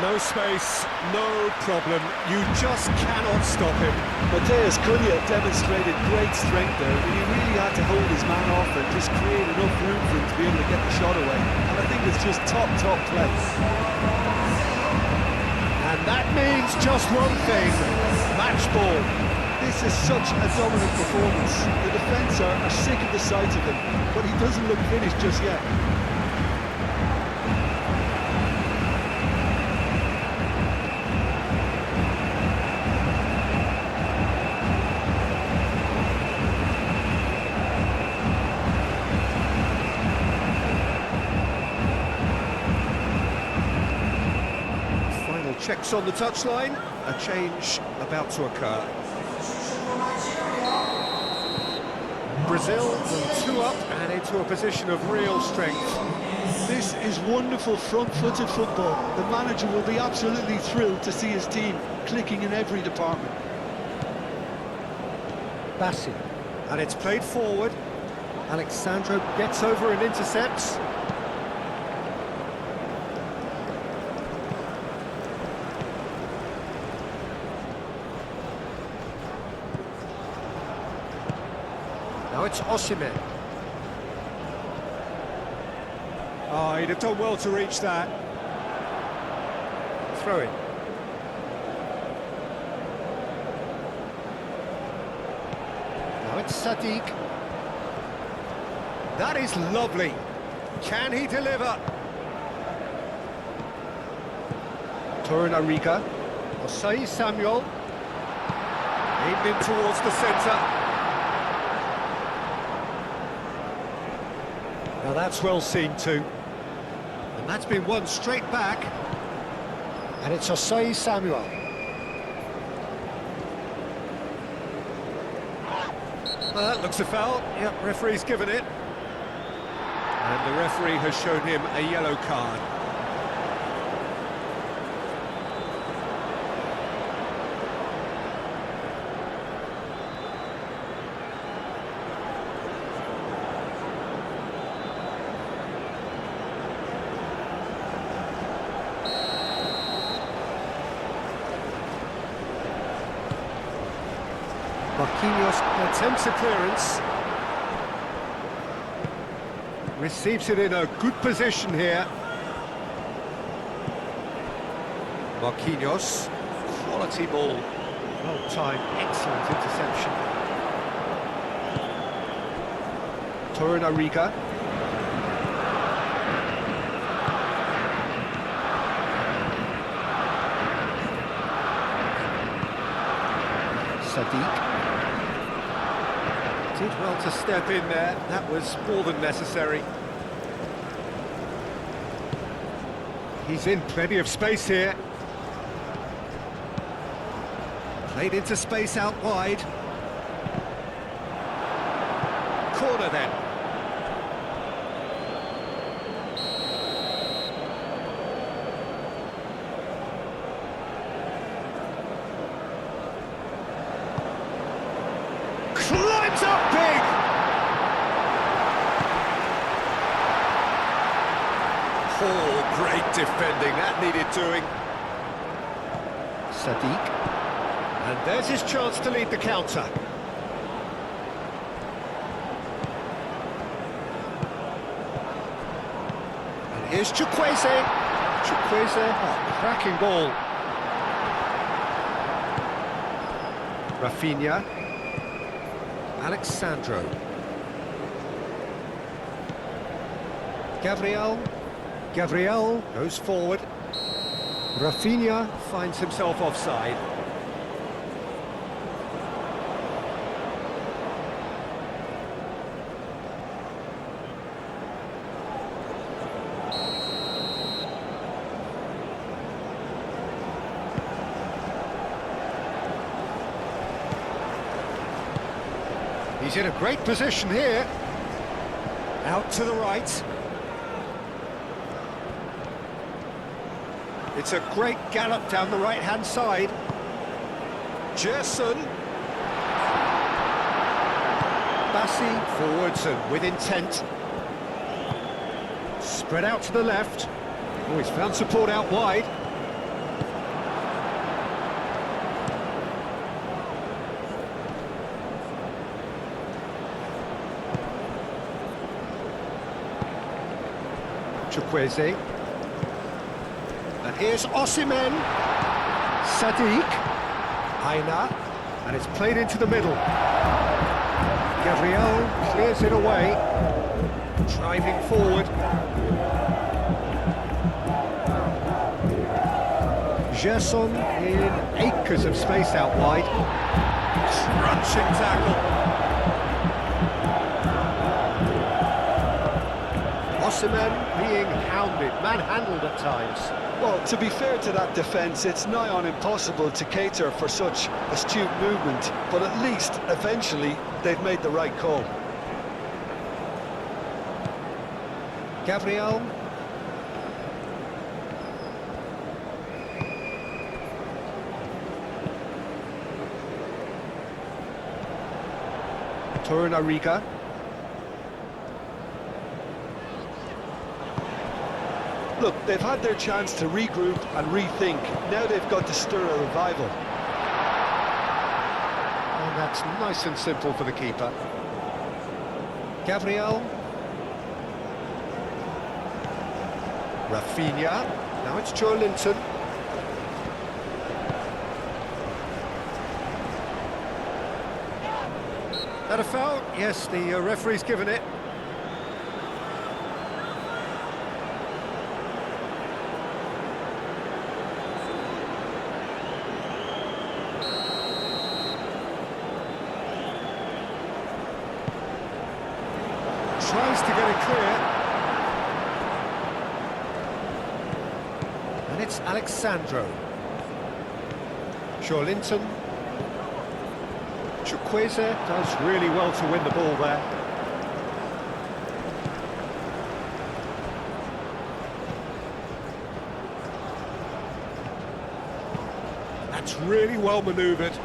No space, no problem. You just cannot stop him. Matheus Cunha demonstrated great strength there. He really had to hold his man off and just create enough room for him to be able to get the shot away. And I think it's just top play. And that means just one thing, match ball. This is such a dominant performance. The defence are sick of the sight of him, but he doesn't look finished just yet. Final checks on the touchline, a change about to occur. Brazil from 2 up and into a position of real strength. This is wonderful front-footed football. The manager will be absolutely thrilled to see his team clicking in every department. Bassi. And it's played forward. Alexandro gets over and intercepts. Now it's Osimhen. Oh, he'd have done well to reach that. Throw it. Now it's Sadiq. That is lovely. Can he deliver? Torunariga. Osei Samuel. Aimed in towards the centre. Now that's well seen too. And that's been won straight back. And it's Osei Samuel. Well, that looks a foul. Yep, referee's given it. And the referee has shown him a yellow card. Marquinhos attempts a clearance. Receives it in a good position here. Marquinhos. Quality ball. Well timed, excellent interception. Torunariga. Sadiq. Did well to step in there, that was more than necessary. He's in plenty of space here. Played into space out wide. Corner then. Climbs up big! Oh, great defending, that needed doing. Sadiq. And there's his chance to lead the counter. And here's Chukwueze. Chukwueze, oh, cracking ball. Rafinha. Alexandro. Gabriel goes forward. Rafinha finds himself offside. He's in a great position here. Out to the right. It's a great gallop down the right-hand side. Gerson. Bassi forwards and with intent. Spread out to the left. Oh, he's found support out wide. Chukwueze. And here's Osimhen. Sadiq. Aina. And it's played into the middle. Gabriel clears it away. Driving forward. Gerson in acres of space out wide. Crunching tackle. Osimhen being hounded, manhandled at times. Well, to be fair to that defence, it's nigh on impossible to cater for such astute movement, but at least, eventually, they've made the right call. Gabriel. Torunariga. Look, they've had their chance to regroup and rethink. Now they've got to stir a revival. And that's nice and simple for the keeper. Gabriel. Rafinha. Now it's Joelinton. That a foul? Yes, the referee's given it. Tries to get it clear. And it's Alexandro. Joelinton. Chukwueze does really well to win the ball there. That's really well manoeuvred.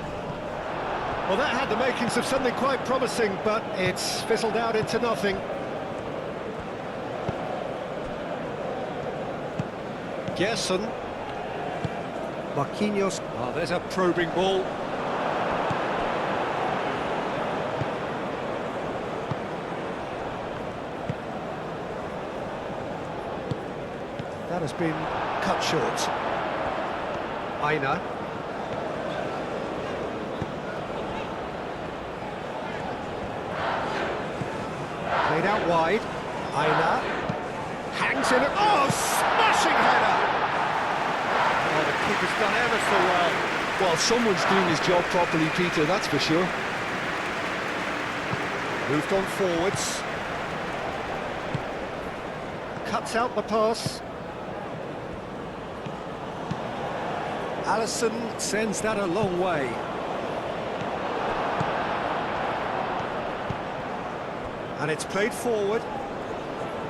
Well, that had the makings of something quite promising, but it's fizzled out into nothing. Gerson. Marquinhos. Oh, there's a probing ball. That has been cut short. Aina. Played out wide. Aina. Hangs in. Oh, smashing header! Oh, the keeper's done ever so well. Well, someone's doing his job properly, Peter, that's for sure. Moved on forwards. Cuts out the pass. Alisson sends that a long way. And it's played forward.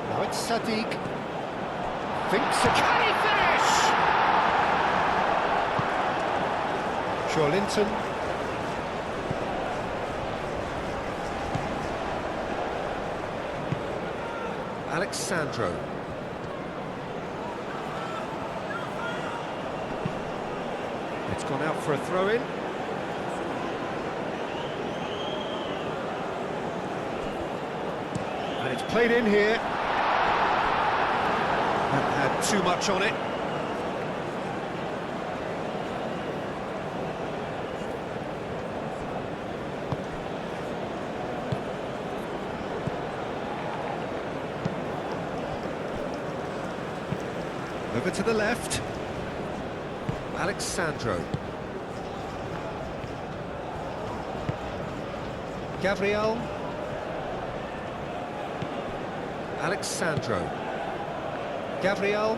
Now it's Sadiq. Thinks, can he finish? Linton. Alexandro. It's gone out for a throw-in. And it's played in here. Haven't had too much on it. Over to the left. Alexandro. Gabriel. Alexandro. Gabriel.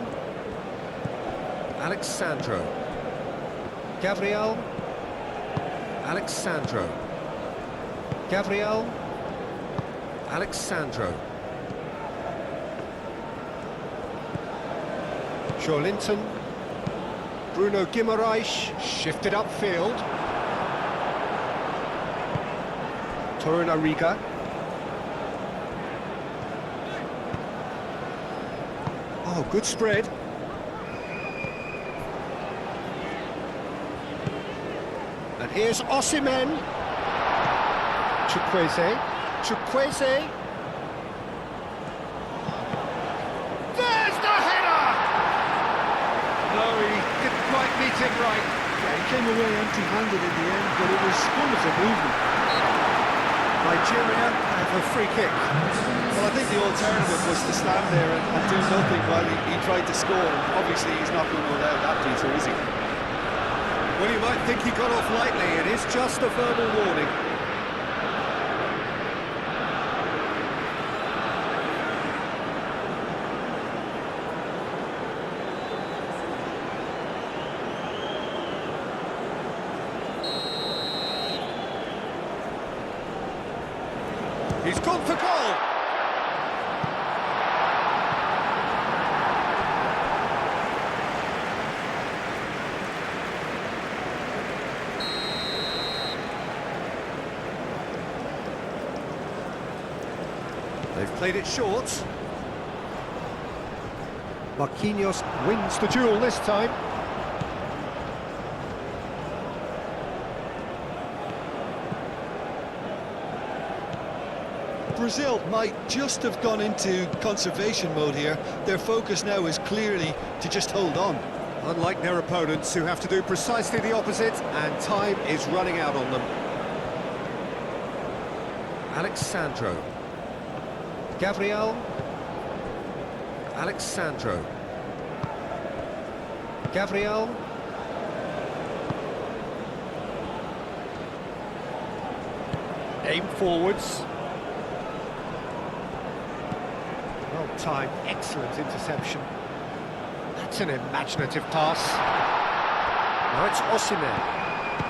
Alexandro. Gabriel. Alexandro. Gabriel. Alexandro. Linton. Bruno Guimaraes shifted upfield. Torunariga. Oh, good spread. And here's Osimhen. Chukwueze. Chukwueze. Meet it right. Yeah, he came away empty-handed in the end, but it was wonderful movement. Nigeria have a free kick. Well, I think the alternative was to stand there and do nothing while he tried to score. Obviously, he's not going to allow that, Peter, is he? Well, you might think he got off lightly. It is just a verbal warning. He's gone for goal! They've played it short. Marquinhos wins the duel this time. Brazil might just have gone into conservation mode here. Their focus now is clearly to just hold on. Unlike their opponents, who have to do precisely the opposite, and time is running out on them. Alexandro. Gabriel. Alexandro. Gabriel. Aim forwards. Well-timed, excellent interception. That's an imaginative pass. Now it's Osimhen.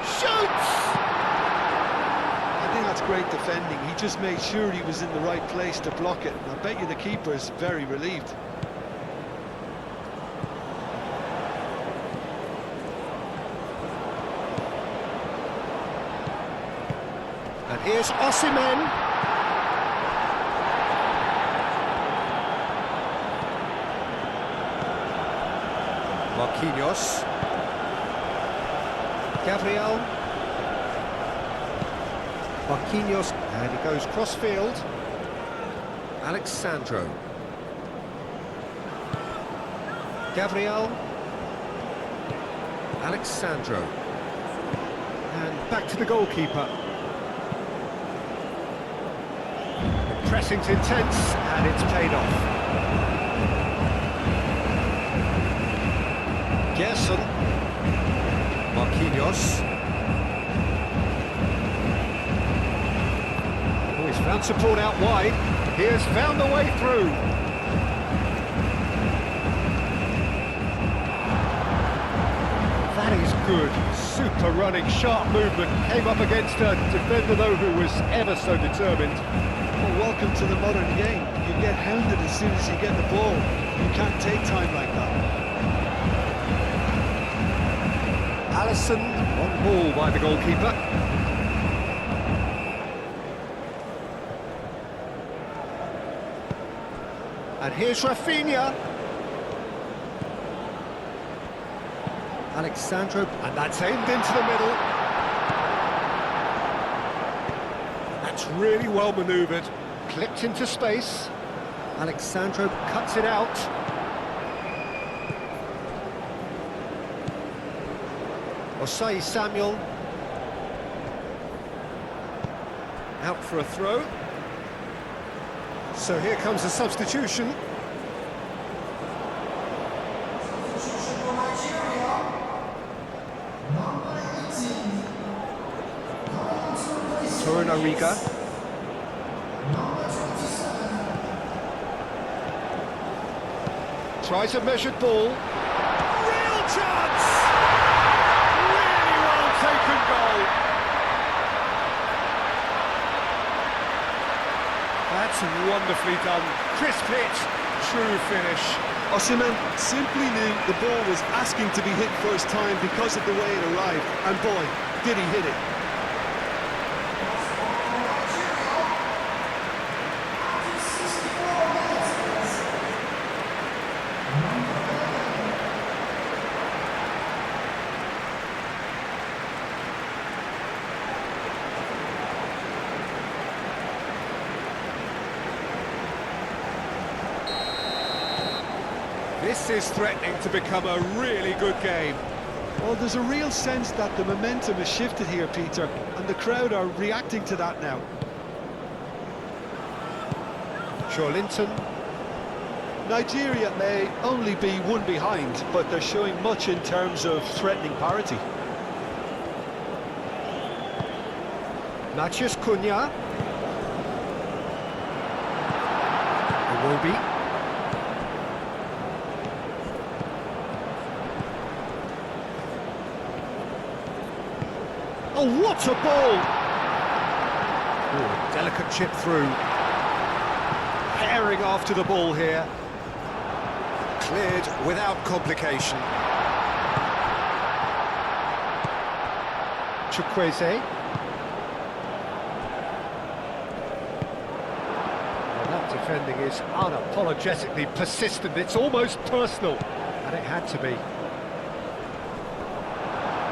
Shoots! I think that's great defending. He just made sure he was in the right place to block it. And I bet you the keeper is very relieved. And here's Osimhen. Marquinhos. Gabriel. Marquinhos, and he goes cross-field. Alexandro. Gabriel. Alexandro. And back to the goalkeeper. The pressing's intense, and it's paid off. Gerson. Marquinhos. Oh, he's found support out wide. He has found the way through. That is good. Super running, sharp movement. Came up against a defender, though, who was ever so determined. Well, welcome to the modern game. You get hounded as soon as you get the ball. You can't take time like that. Alisson on ball by the goalkeeper. And here's Rafinha. Alexandro, and that's aimed into the middle. That's really well manoeuvred. Clipped into space. Alexandro cuts it out. Osei Samuel. Out for a throw. So here comes a substitution. Torunariga. Tries a measured ball. Real chance! Really well taken goal. That's wonderfully done. Crisp hit, true finish. Osimhen simply knew the ball was asking to be hit first time because of the way it arrived. And boy, did he hit it. This is threatening to become a really good game. Well, there's a real sense that the momentum has shifted here, Peter, and the crowd are reacting to that now. Linton. Nigeria may only be one behind, but they're showing much in terms of threatening parity. Matheus Cunha. Iwobi. Oh, what a ball! Oh, delicate chip through. Herring after the ball here. Cleared without complication. Chukwueze. Well, that defending is unapologetically persistent. It's almost personal, and it had to be.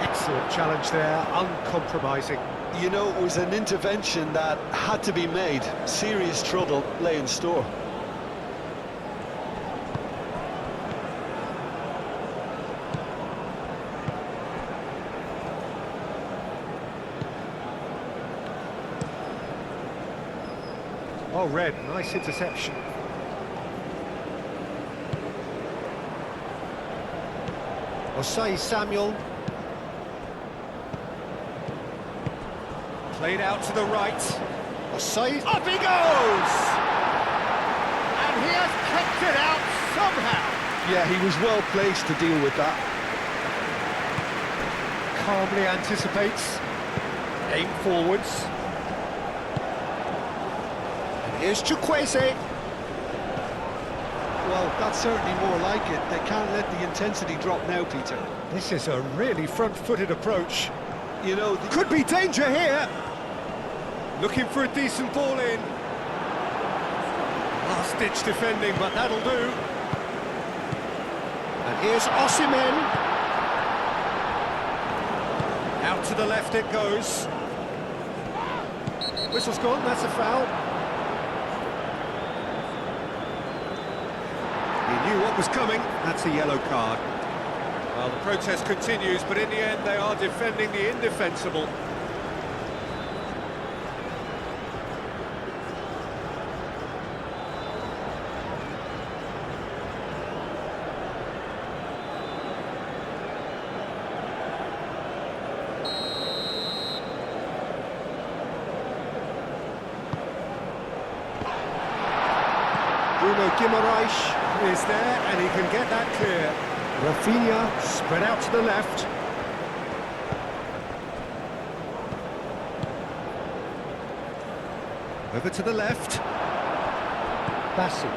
Excellent challenge there, uncompromising. You know, it was an intervention that had to be made. Serious trouble lay in store. Oh, Red, nice interception. Osei Samuel. Played out to the right. Osei, up he goes! And he has kept it out somehow. Yeah, he was well placed to deal with that. Calmly anticipates. Aim forwards. And here's Chukwueze. Well, that's certainly more like it. They can't let the intensity drop now, Peter. This is a really front-footed approach. You know, Could be danger here. Looking for a decent ball in. Last-ditch defending, but that'll do. And here's Osimhen. Out to the left it goes. Whistle's gone, that's a foul. knew what was coming. That's a yellow card. Well, the protest continues, but in the end they are defending the indefensible. Bruno Guimaraes is there, and he can get that clear. Rafinha spread out to the left. Over to the left. Bassi.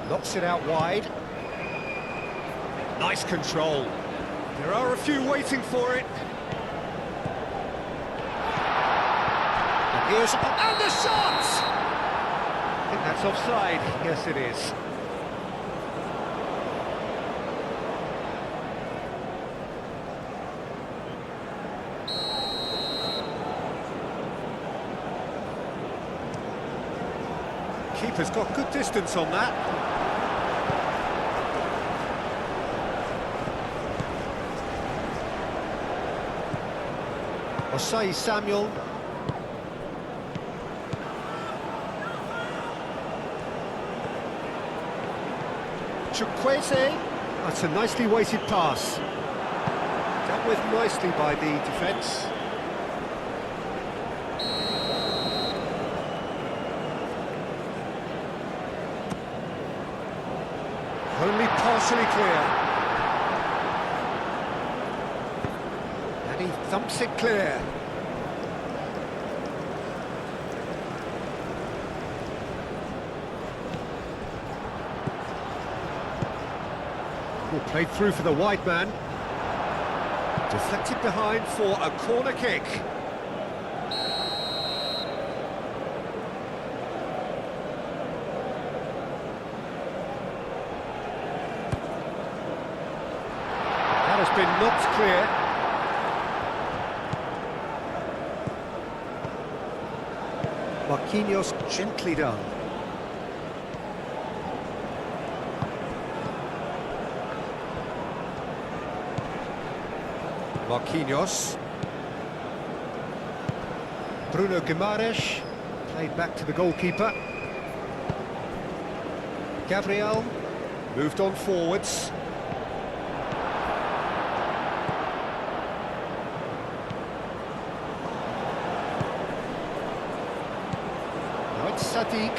Knocks it out wide. Nice control. There are a few waiting for it. And here's... And the shot! I think that's offside. Yes, it is. Keeper's got good distance on that. Osei Samuel. Chukwueze. That's a nicely weighted pass. Dealt with nicely by the defence. Only partially clear. And he thumps it clear. Played through for the wide man. Deflected behind for a corner kick. That has been knocked clear. Marquinhos gently done. Marquinhos. Bruno Guimaraes, played back to the goalkeeper. Gabriel, moved on forwards. Now it's Sadiq.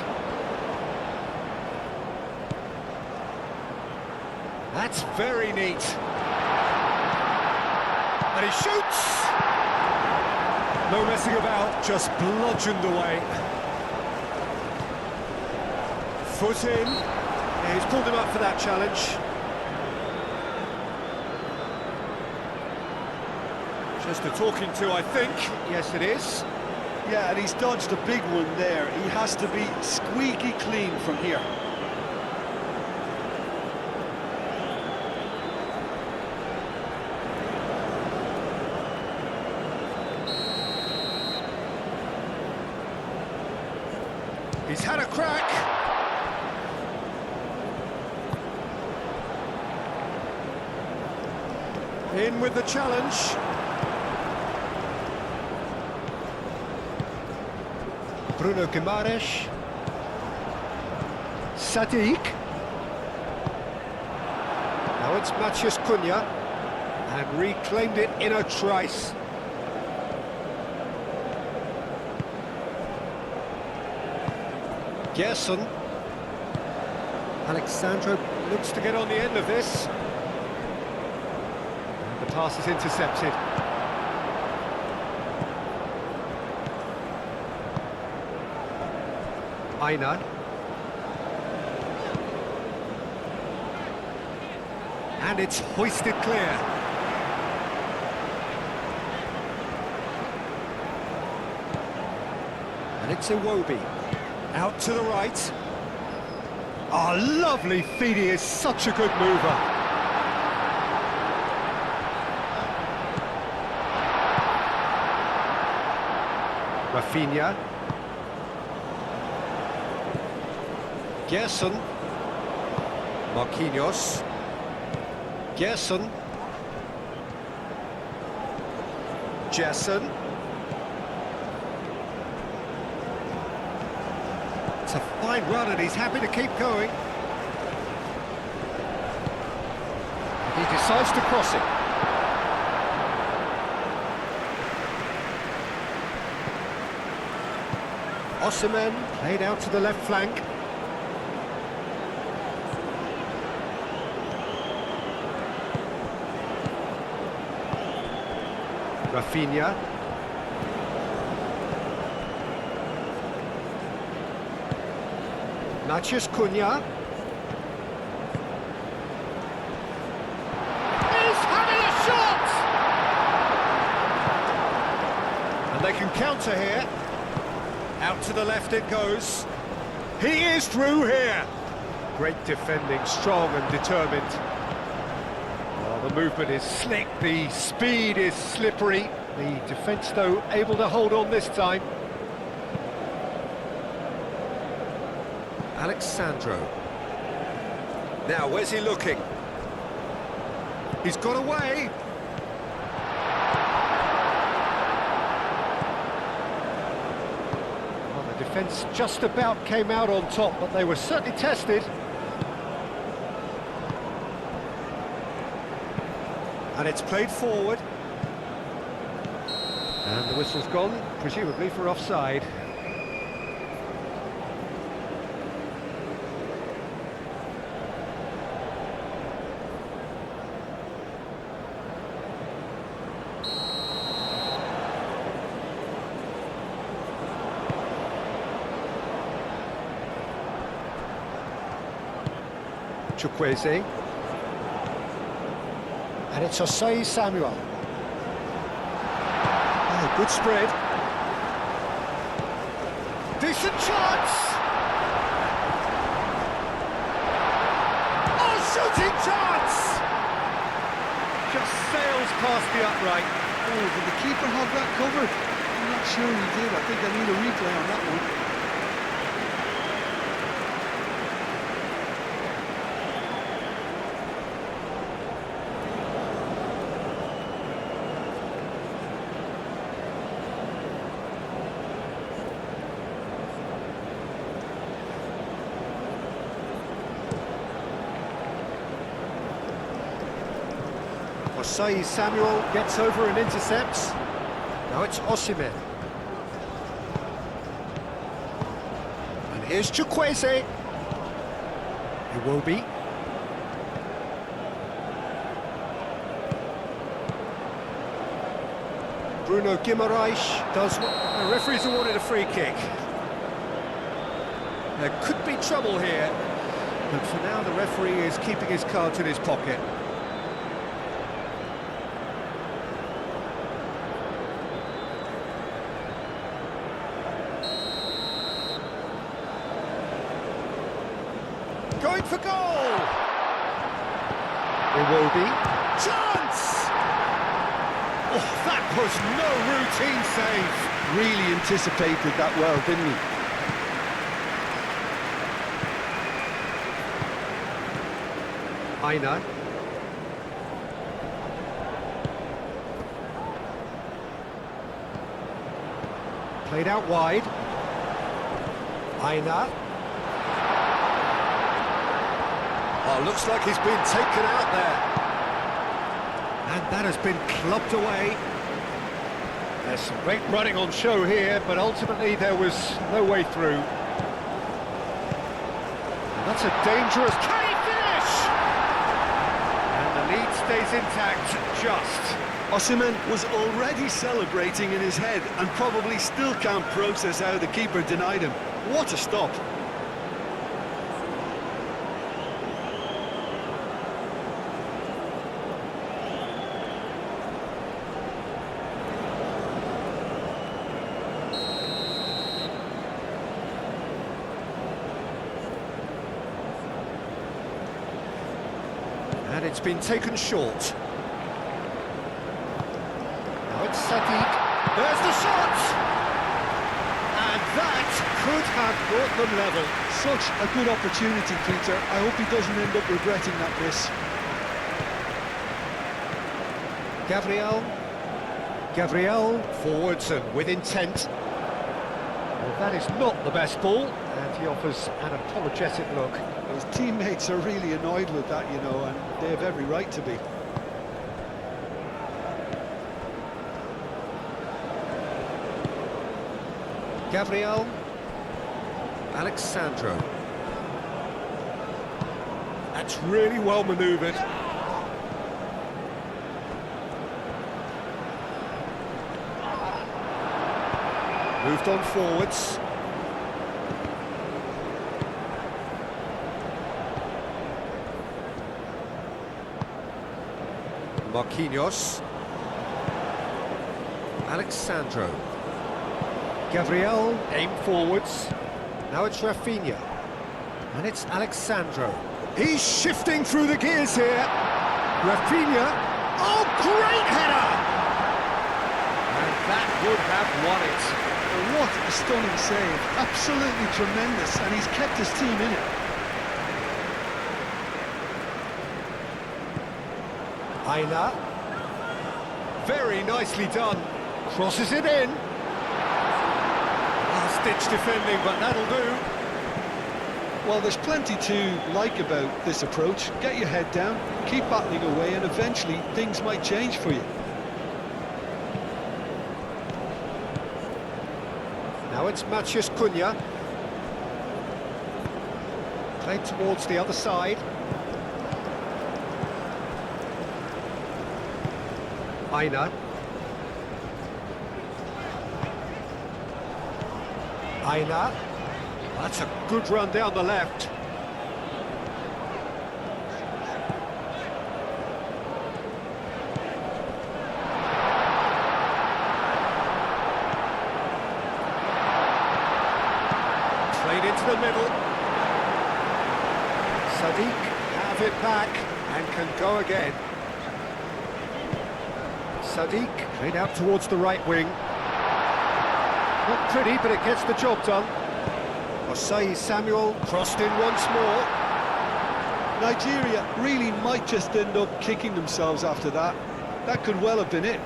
That's very neat. And he shoots! No messing about, just bludgeoned away. Foot in. Yeah, he's pulled him up for that challenge. Just a talking to, I think. Yes, it is. Yeah, and he's dodged a big one there. He has to be squeaky clean from here. He's had a crack. In with the challenge. Bruno Guimaraes. Sadiq. Now it's Matheus Cunha. And reclaimed it in a trice. Gerson. Alexandro looks to get on the end of this. And the pass is intercepted. Aina. And it's hoisted clear. And it's Iwobi. Out to the right. Oh, lovely feed, he is such a good mover. Rafinha. Gerson. Marquinhos. Gerson. Gerson. It's a fine run and he's happy to keep going. He decides to cross it. Osimhen played out to the left flank. Rafinha. Matheus Cunha. He's having a shot! And they can counter here. Out to the left it goes. He is through here. Great defending, strong and determined. Oh, the movement is slick, the speed is slippery. The defence, though, able to hold on this time. Alexandro. Now, where's he looking? He's got away. Well, the defence just about came out on top, but they were certainly tested. And it's played forward. And the whistle's gone, presumably for offside. Chukwueze. And it's Osei Samuel. Oh, good spread. Decent chance! Oh, shooting chance! Just sails past the upright. Oh, did the keeper have that covered? I'm not sure he did. I think I need a replay on that one. Osei Samuel gets over and intercepts. Now it's Osimhen. And here's Chukwueze. Iwobi. Bruno Guimaraes does what the referee's awarded a free kick. There could be trouble here, but for now the referee is keeping his cards in his pocket. Going for goal! Iwobi. Chance! Oh, that was no routine save. Really anticipated that well, didn't he? Aina. Played out wide. Aina. Oh, looks like he's been taken out there. And that has been clubbed away. There's some great running on show here, but ultimately there was no way through. And that's a dangerous... Can he finish? And the lead stays intact, just. Osimhen was already celebrating in his head and probably still can't process how the keeper denied him. What a stop. And it's been taken short. Now it's Sadiq. There's the shot! And that could have brought them level. Such a good opportunity, Peter. I hope he doesn't end up regretting that miss. Gabriel forwards and with intent. Well, that is not the best ball, and he offers an apologetic look. His teammates are really annoyed with that, you know, and they have every right to be. Gabriel. Alexandro. That's really well manoeuvred. Moved on forwards. Marquinhos. Alexandro. Gabriel, aim forwards. Now it's Rafinha. And it's Alexandro. He's shifting through the gears here. Rafinha. Oh, great header! And that would have won it. What a stunning save. Absolutely tremendous, and he's kept his team in it. Aina. Very nicely done. Crosses it in. Last-ditch defending, but that'll do. Well, there's plenty to like about this approach. Get your head down, keep battling away, and eventually things might change for you. Now it's Matheus Cunha. Played towards the other side. Aina. Aina. That's a good run down the left. Played into the middle. Sadiq have it back and can go again. Sadiq played out towards the right wing. Not pretty, but it gets the job done. Osei Samuel crossed in once more. Nigeria really might just end up kicking themselves after that. That could well have been it.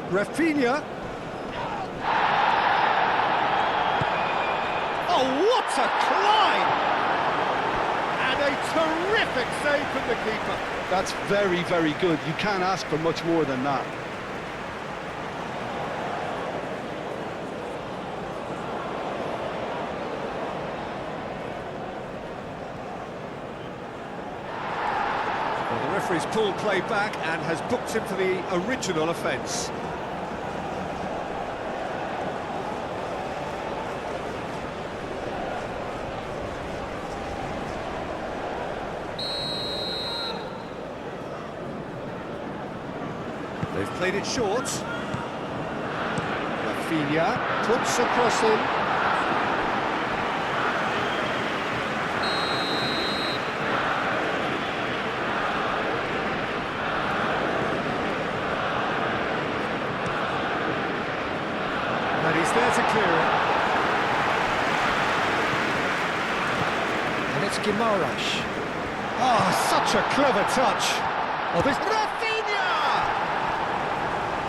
Rafinha. Oh, what a climb! And a terrific save from the keeper. That's very, very good. You can't ask for much more than that. Well, the referee's pulled play back and has booked him for the original offence. They've played it short. Rafinha puts a cross in. And he's there to clear it. And it's Guimaraes. Oh, such a clever touch. Oh, this Rafinha!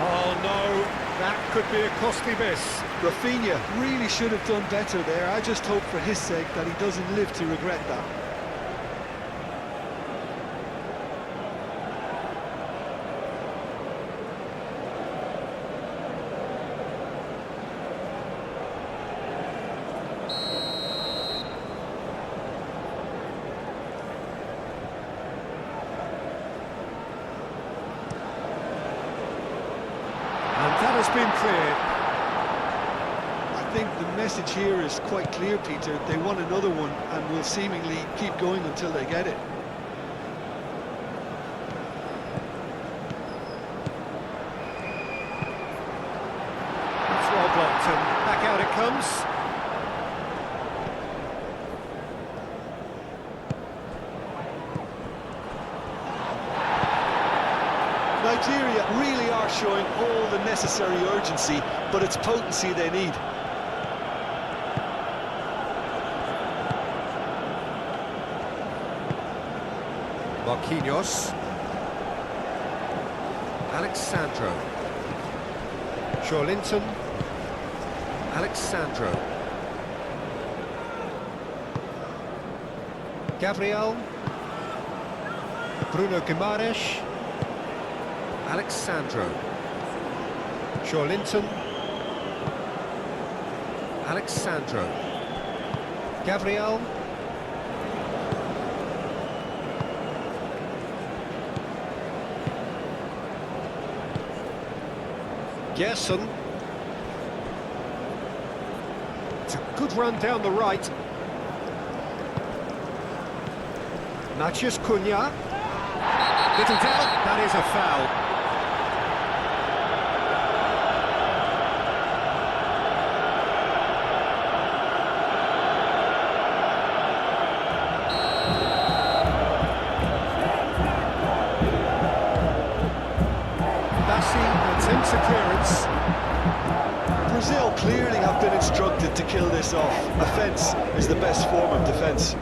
Oh no, that could be a costly miss. Rafinha really should have done better there. I just hope for his sake that he doesn't live to regret that. That has been cleared. I think the message here is quite clear, Peter. They want another one and will seemingly keep going until they get it. It's well blocked and back out it comes. Nigeria really are showing all the necessary urgency, but it's potency they need. Marquinhos. Alexandro. Linton. Alexandro. Gabriel. Bruno Guimaraes. Alexandro. Linton. Alexandro. Gabriel. Gerson. It's a good run down the right. Matheus Cunha. Little doubt, that is a foul. Attempts a clearance. Brazil clearly have been instructed to kill this off. Offence is the best form of defence.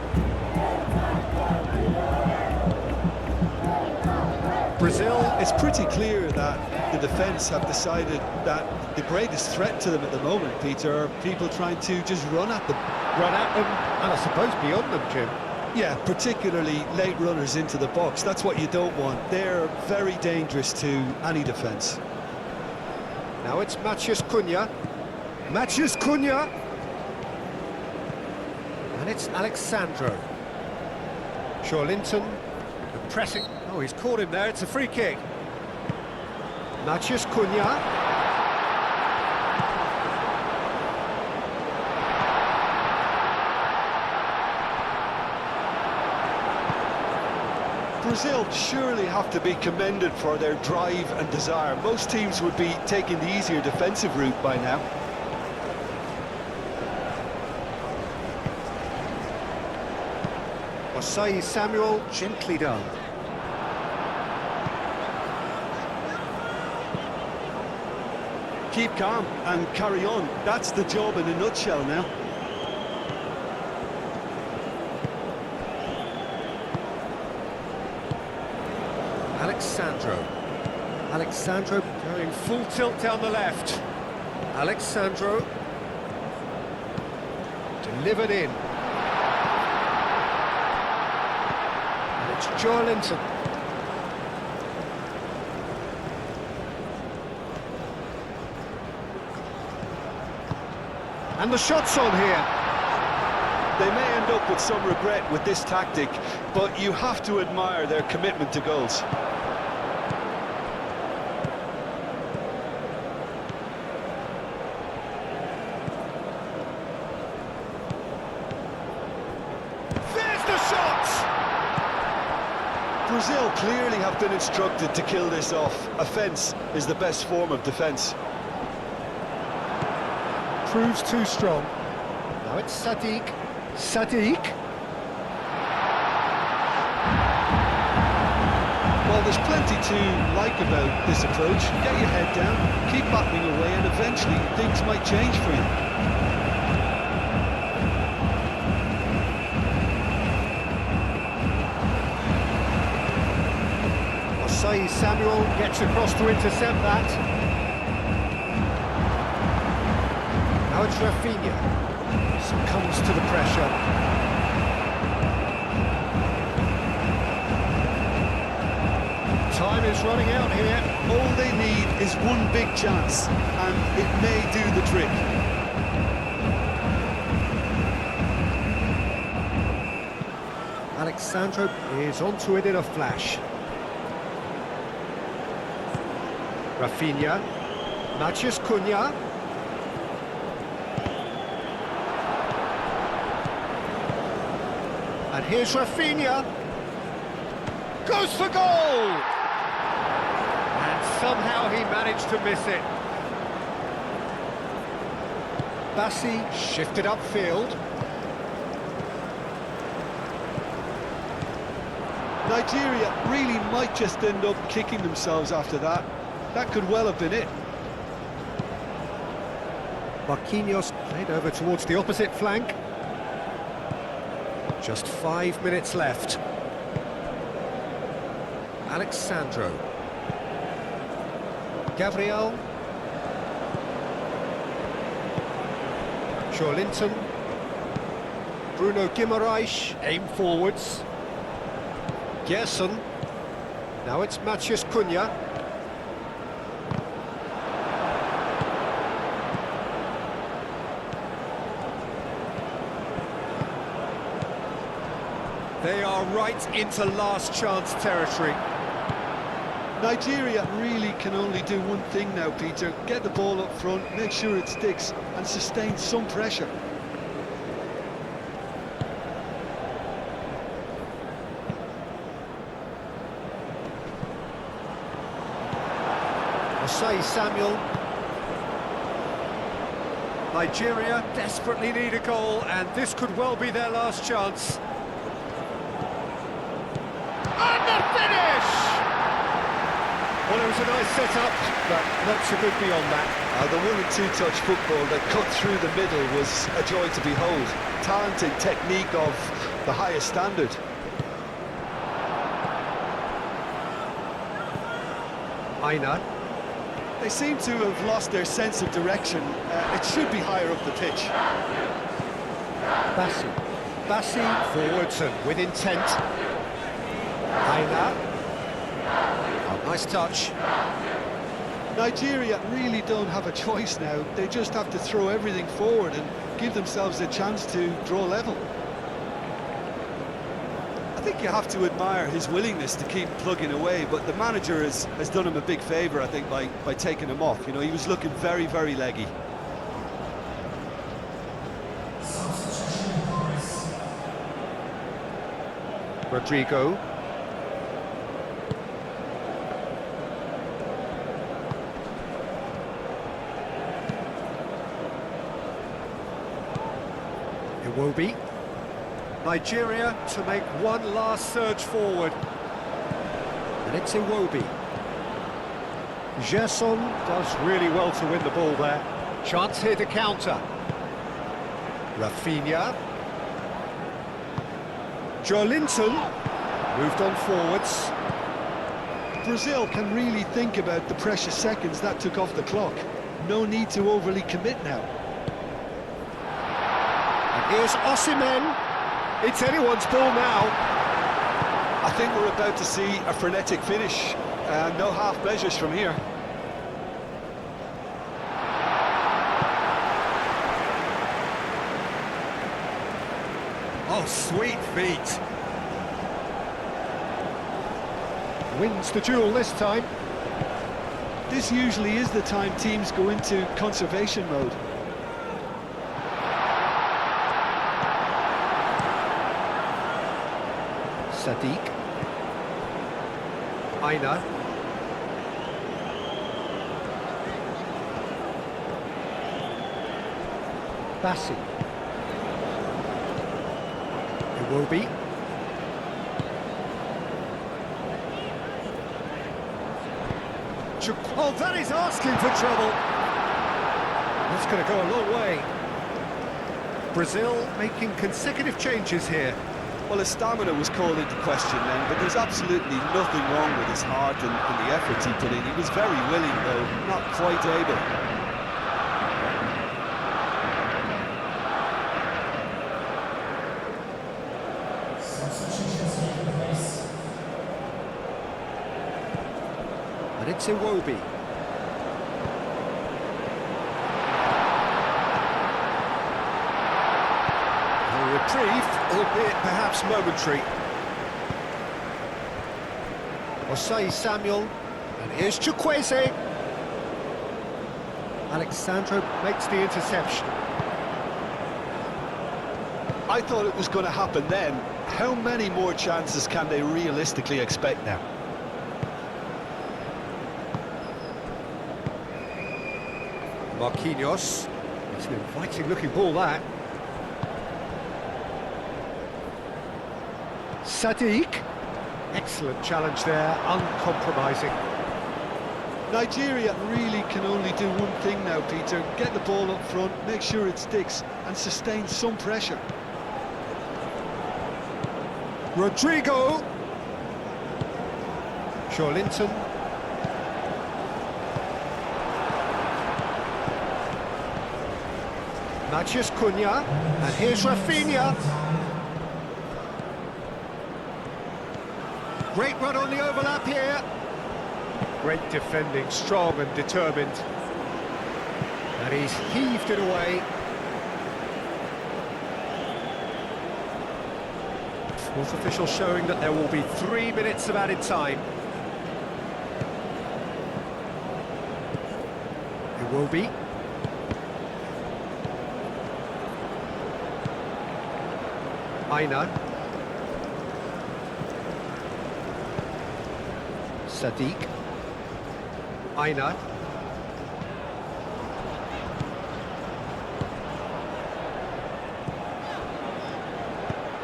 Brazil. It's pretty clear that the defence have decided that the greatest threat to them at the moment, Peter, are people trying to just run at them. Run at them, and I suppose beyond them, Jim. Yeah, particularly late runners into the box. That's what you don't want. They're very dangerous to any defence. Now it's Matheus Cunha. Matheus Cunha. And it's Alexandro. Linton. Pressing. Oh, he's caught him there. It's a free kick. Matheus Cunha. Brazil surely have to be commended for their drive and desire. Most teams would be taking the easier defensive route by now. Osei Samuel, gently done. Keep calm and carry on. That's the job in a nutshell now. Alexandro going full tilt down the left. Alexandro delivered in. And it's Linton. And the shot's on here. They may end up with some regret with this tactic, but you have to admire their commitment to goals. Brazil clearly have been instructed to kill this off. Offence is the best form of defence. Proves too strong. Now it's Sadiq. Sadiq. Well, there's plenty to like about this approach. Get your head down, keep battling away, and eventually things might change for you. Osei Samuel gets across to intercept that. Now it's Rafinha. Succumbs to the pressure. Time is running out here. All they need is one big chance, and it may do the trick. Alexandro is onto it in a flash. Rafinha, Matheus Cunha. And here's Rafinha. Goes for goal! And somehow he managed to miss it. Bassi shifted upfield. Nigeria really might just end up kicking themselves after that. That could well have been it. Marquinhos played over towards the opposite flank. Just 5 minutes left. Alexandro. Gabriel. Joelinton. Bruno Guimaraes, aim forwards. Gerson. Now it's Matheus Cunha. They are right into last chance territory. Nigeria really can only do one thing now, Peter. Get the ball up front, make sure it sticks, and sustain some pressure. Osei Samuel. Nigeria desperately need a goal, and this could well be their last chance. And the finish! Well, it was a nice set-up, but not so good beyond that. The 1- and 2-touch football that cut through the middle was a joy to behold. Talented technique of the highest standard. Aina. They seem to have lost their sense of direction. It should be higher up the pitch. Bassi forwards and with intent. Aina. Oh, nice touch. Nigeria really don't have a choice now. They just have to throw everything forward and give themselves a chance to draw level. I think you have to admire his willingness to keep plugging away, but the manager has done him a big favour, I think, by taking him off. You know, he was looking very, very leggy. Rodrigo. Iwobi. Nigeria to make one last surge forward. And it's Iwobi. Gerson does really well to win the ball there. Chance here to counter. Rafinha. Joelinton moved on forwards. Brazil can really think about the precious seconds that took off the clock. No need to overly commit now. And here's Osimhen. It's anyone's ball now. I think we're about to see a frenetic finish. No half measures from here. Oh, sweet feet. Wins the duel this time. This usually is the time teams go into conservation mode. Sadiq. Aina. Bassi. Iwobi. Oh, that is asking for trouble. That's going to go a long way. Brazil making consecutive changes here. Well, his stamina was called into question then, but there's absolutely nothing wrong with his heart and the efforts he put in. He was very willing, though, not quite able. And it's Iwobi. A reprieve, albeit perhaps momentary. Osei Samuel, and here's Chukwueze. Alexandro makes the interception. I thought it was going to happen then. How many more chances can they realistically expect now? Marquinhos. It's an inviting looking ball, that. Sadiq. Excellent challenge there, uncompromising. Nigeria really can only do one thing now, Peter. Get the ball up front, make sure it sticks, and sustain some pressure. Rodrigo. Linton. Matheus Cunha, and here's Rafinha. Great run on the overlap here. Great defending, strong and determined. And he's heaved it away. Fourth official showing that there will be 3 minutes of added time. It will be. Aina. Sadiq. Aina.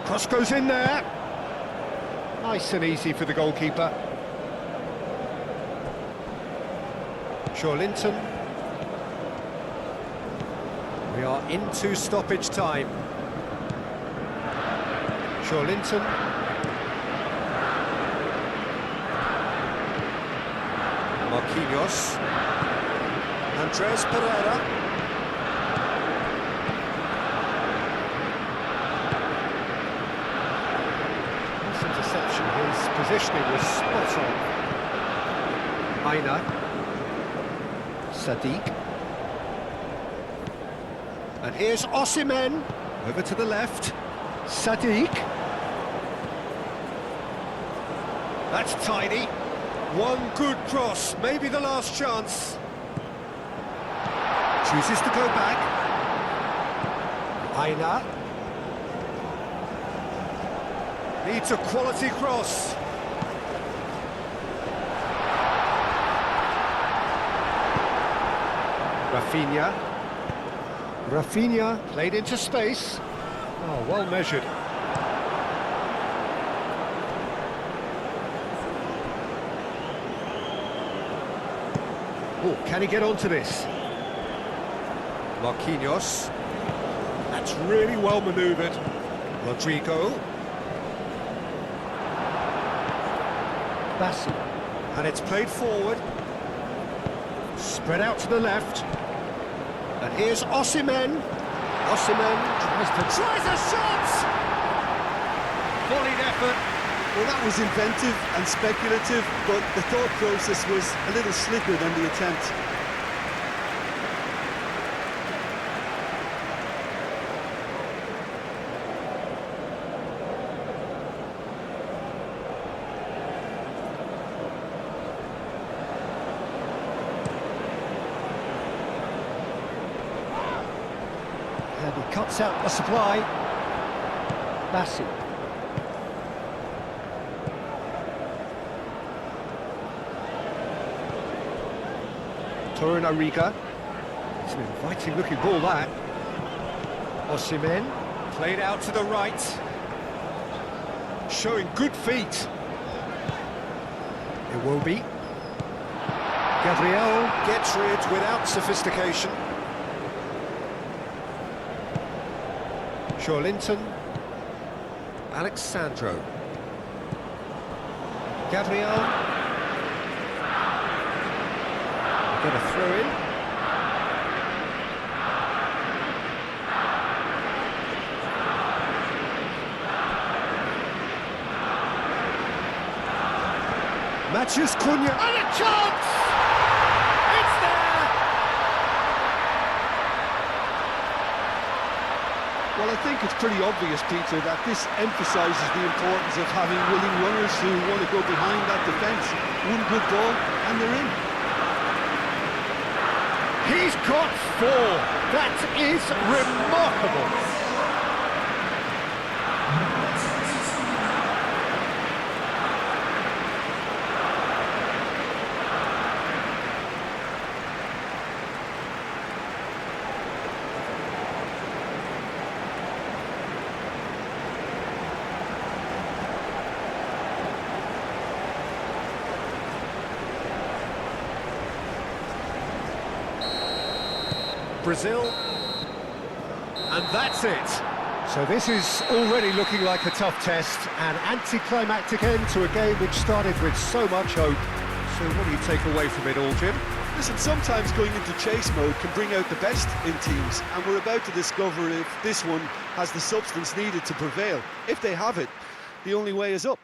Cross goes in there. Nice and easy for the goalkeeper. Linton. We are into stoppage time. Linton. Marquinhos. Andres Pereira. This interception, his positioning was spot on. Aina. Sadiq. And here's Osimhen. Over to the left. Sadiq. That's tidy. One good cross, maybe the last chance. Chooses to go back. Aina. Needs a quality cross. Rafinha. Rafinha played into space. Oh, well measured. Oh, can he get onto this? Marquinhos. That's really well manoeuvred. Rodrigo. Bassi. And it's played forward. Spread out to the left. And here's Osimhen. Osimhen tries a shot! Volleyed effort. Well, that was inventive and speculative, but the thought process was a little slicker than the attempt. And he cuts out the supply. Bassi. Torunariga. It's an inviting looking ball, that. Osimhen played out to the right. Showing good feet. It will be. Gabriel gets rid without sophistication. Linton. Alexandro. Gabriel. Get a throw in. Matheus Cunha. And a chance! It's there! Well, I think it's pretty obvious, Peter, that this emphasises the importance of having willing runners who want to go behind that defence. One good ball, and they're in. He's got 4. That is remarkable. Brazil. And that's it. So this is already looking like a tough test, an anticlimactic end to a game which started with so much hope. So what do you take away from it all, Jim? Listen, sometimes going into chase mode can bring out the best in teams, and we're about to discover if this one has the substance needed to prevail. If they have it, the only way is up.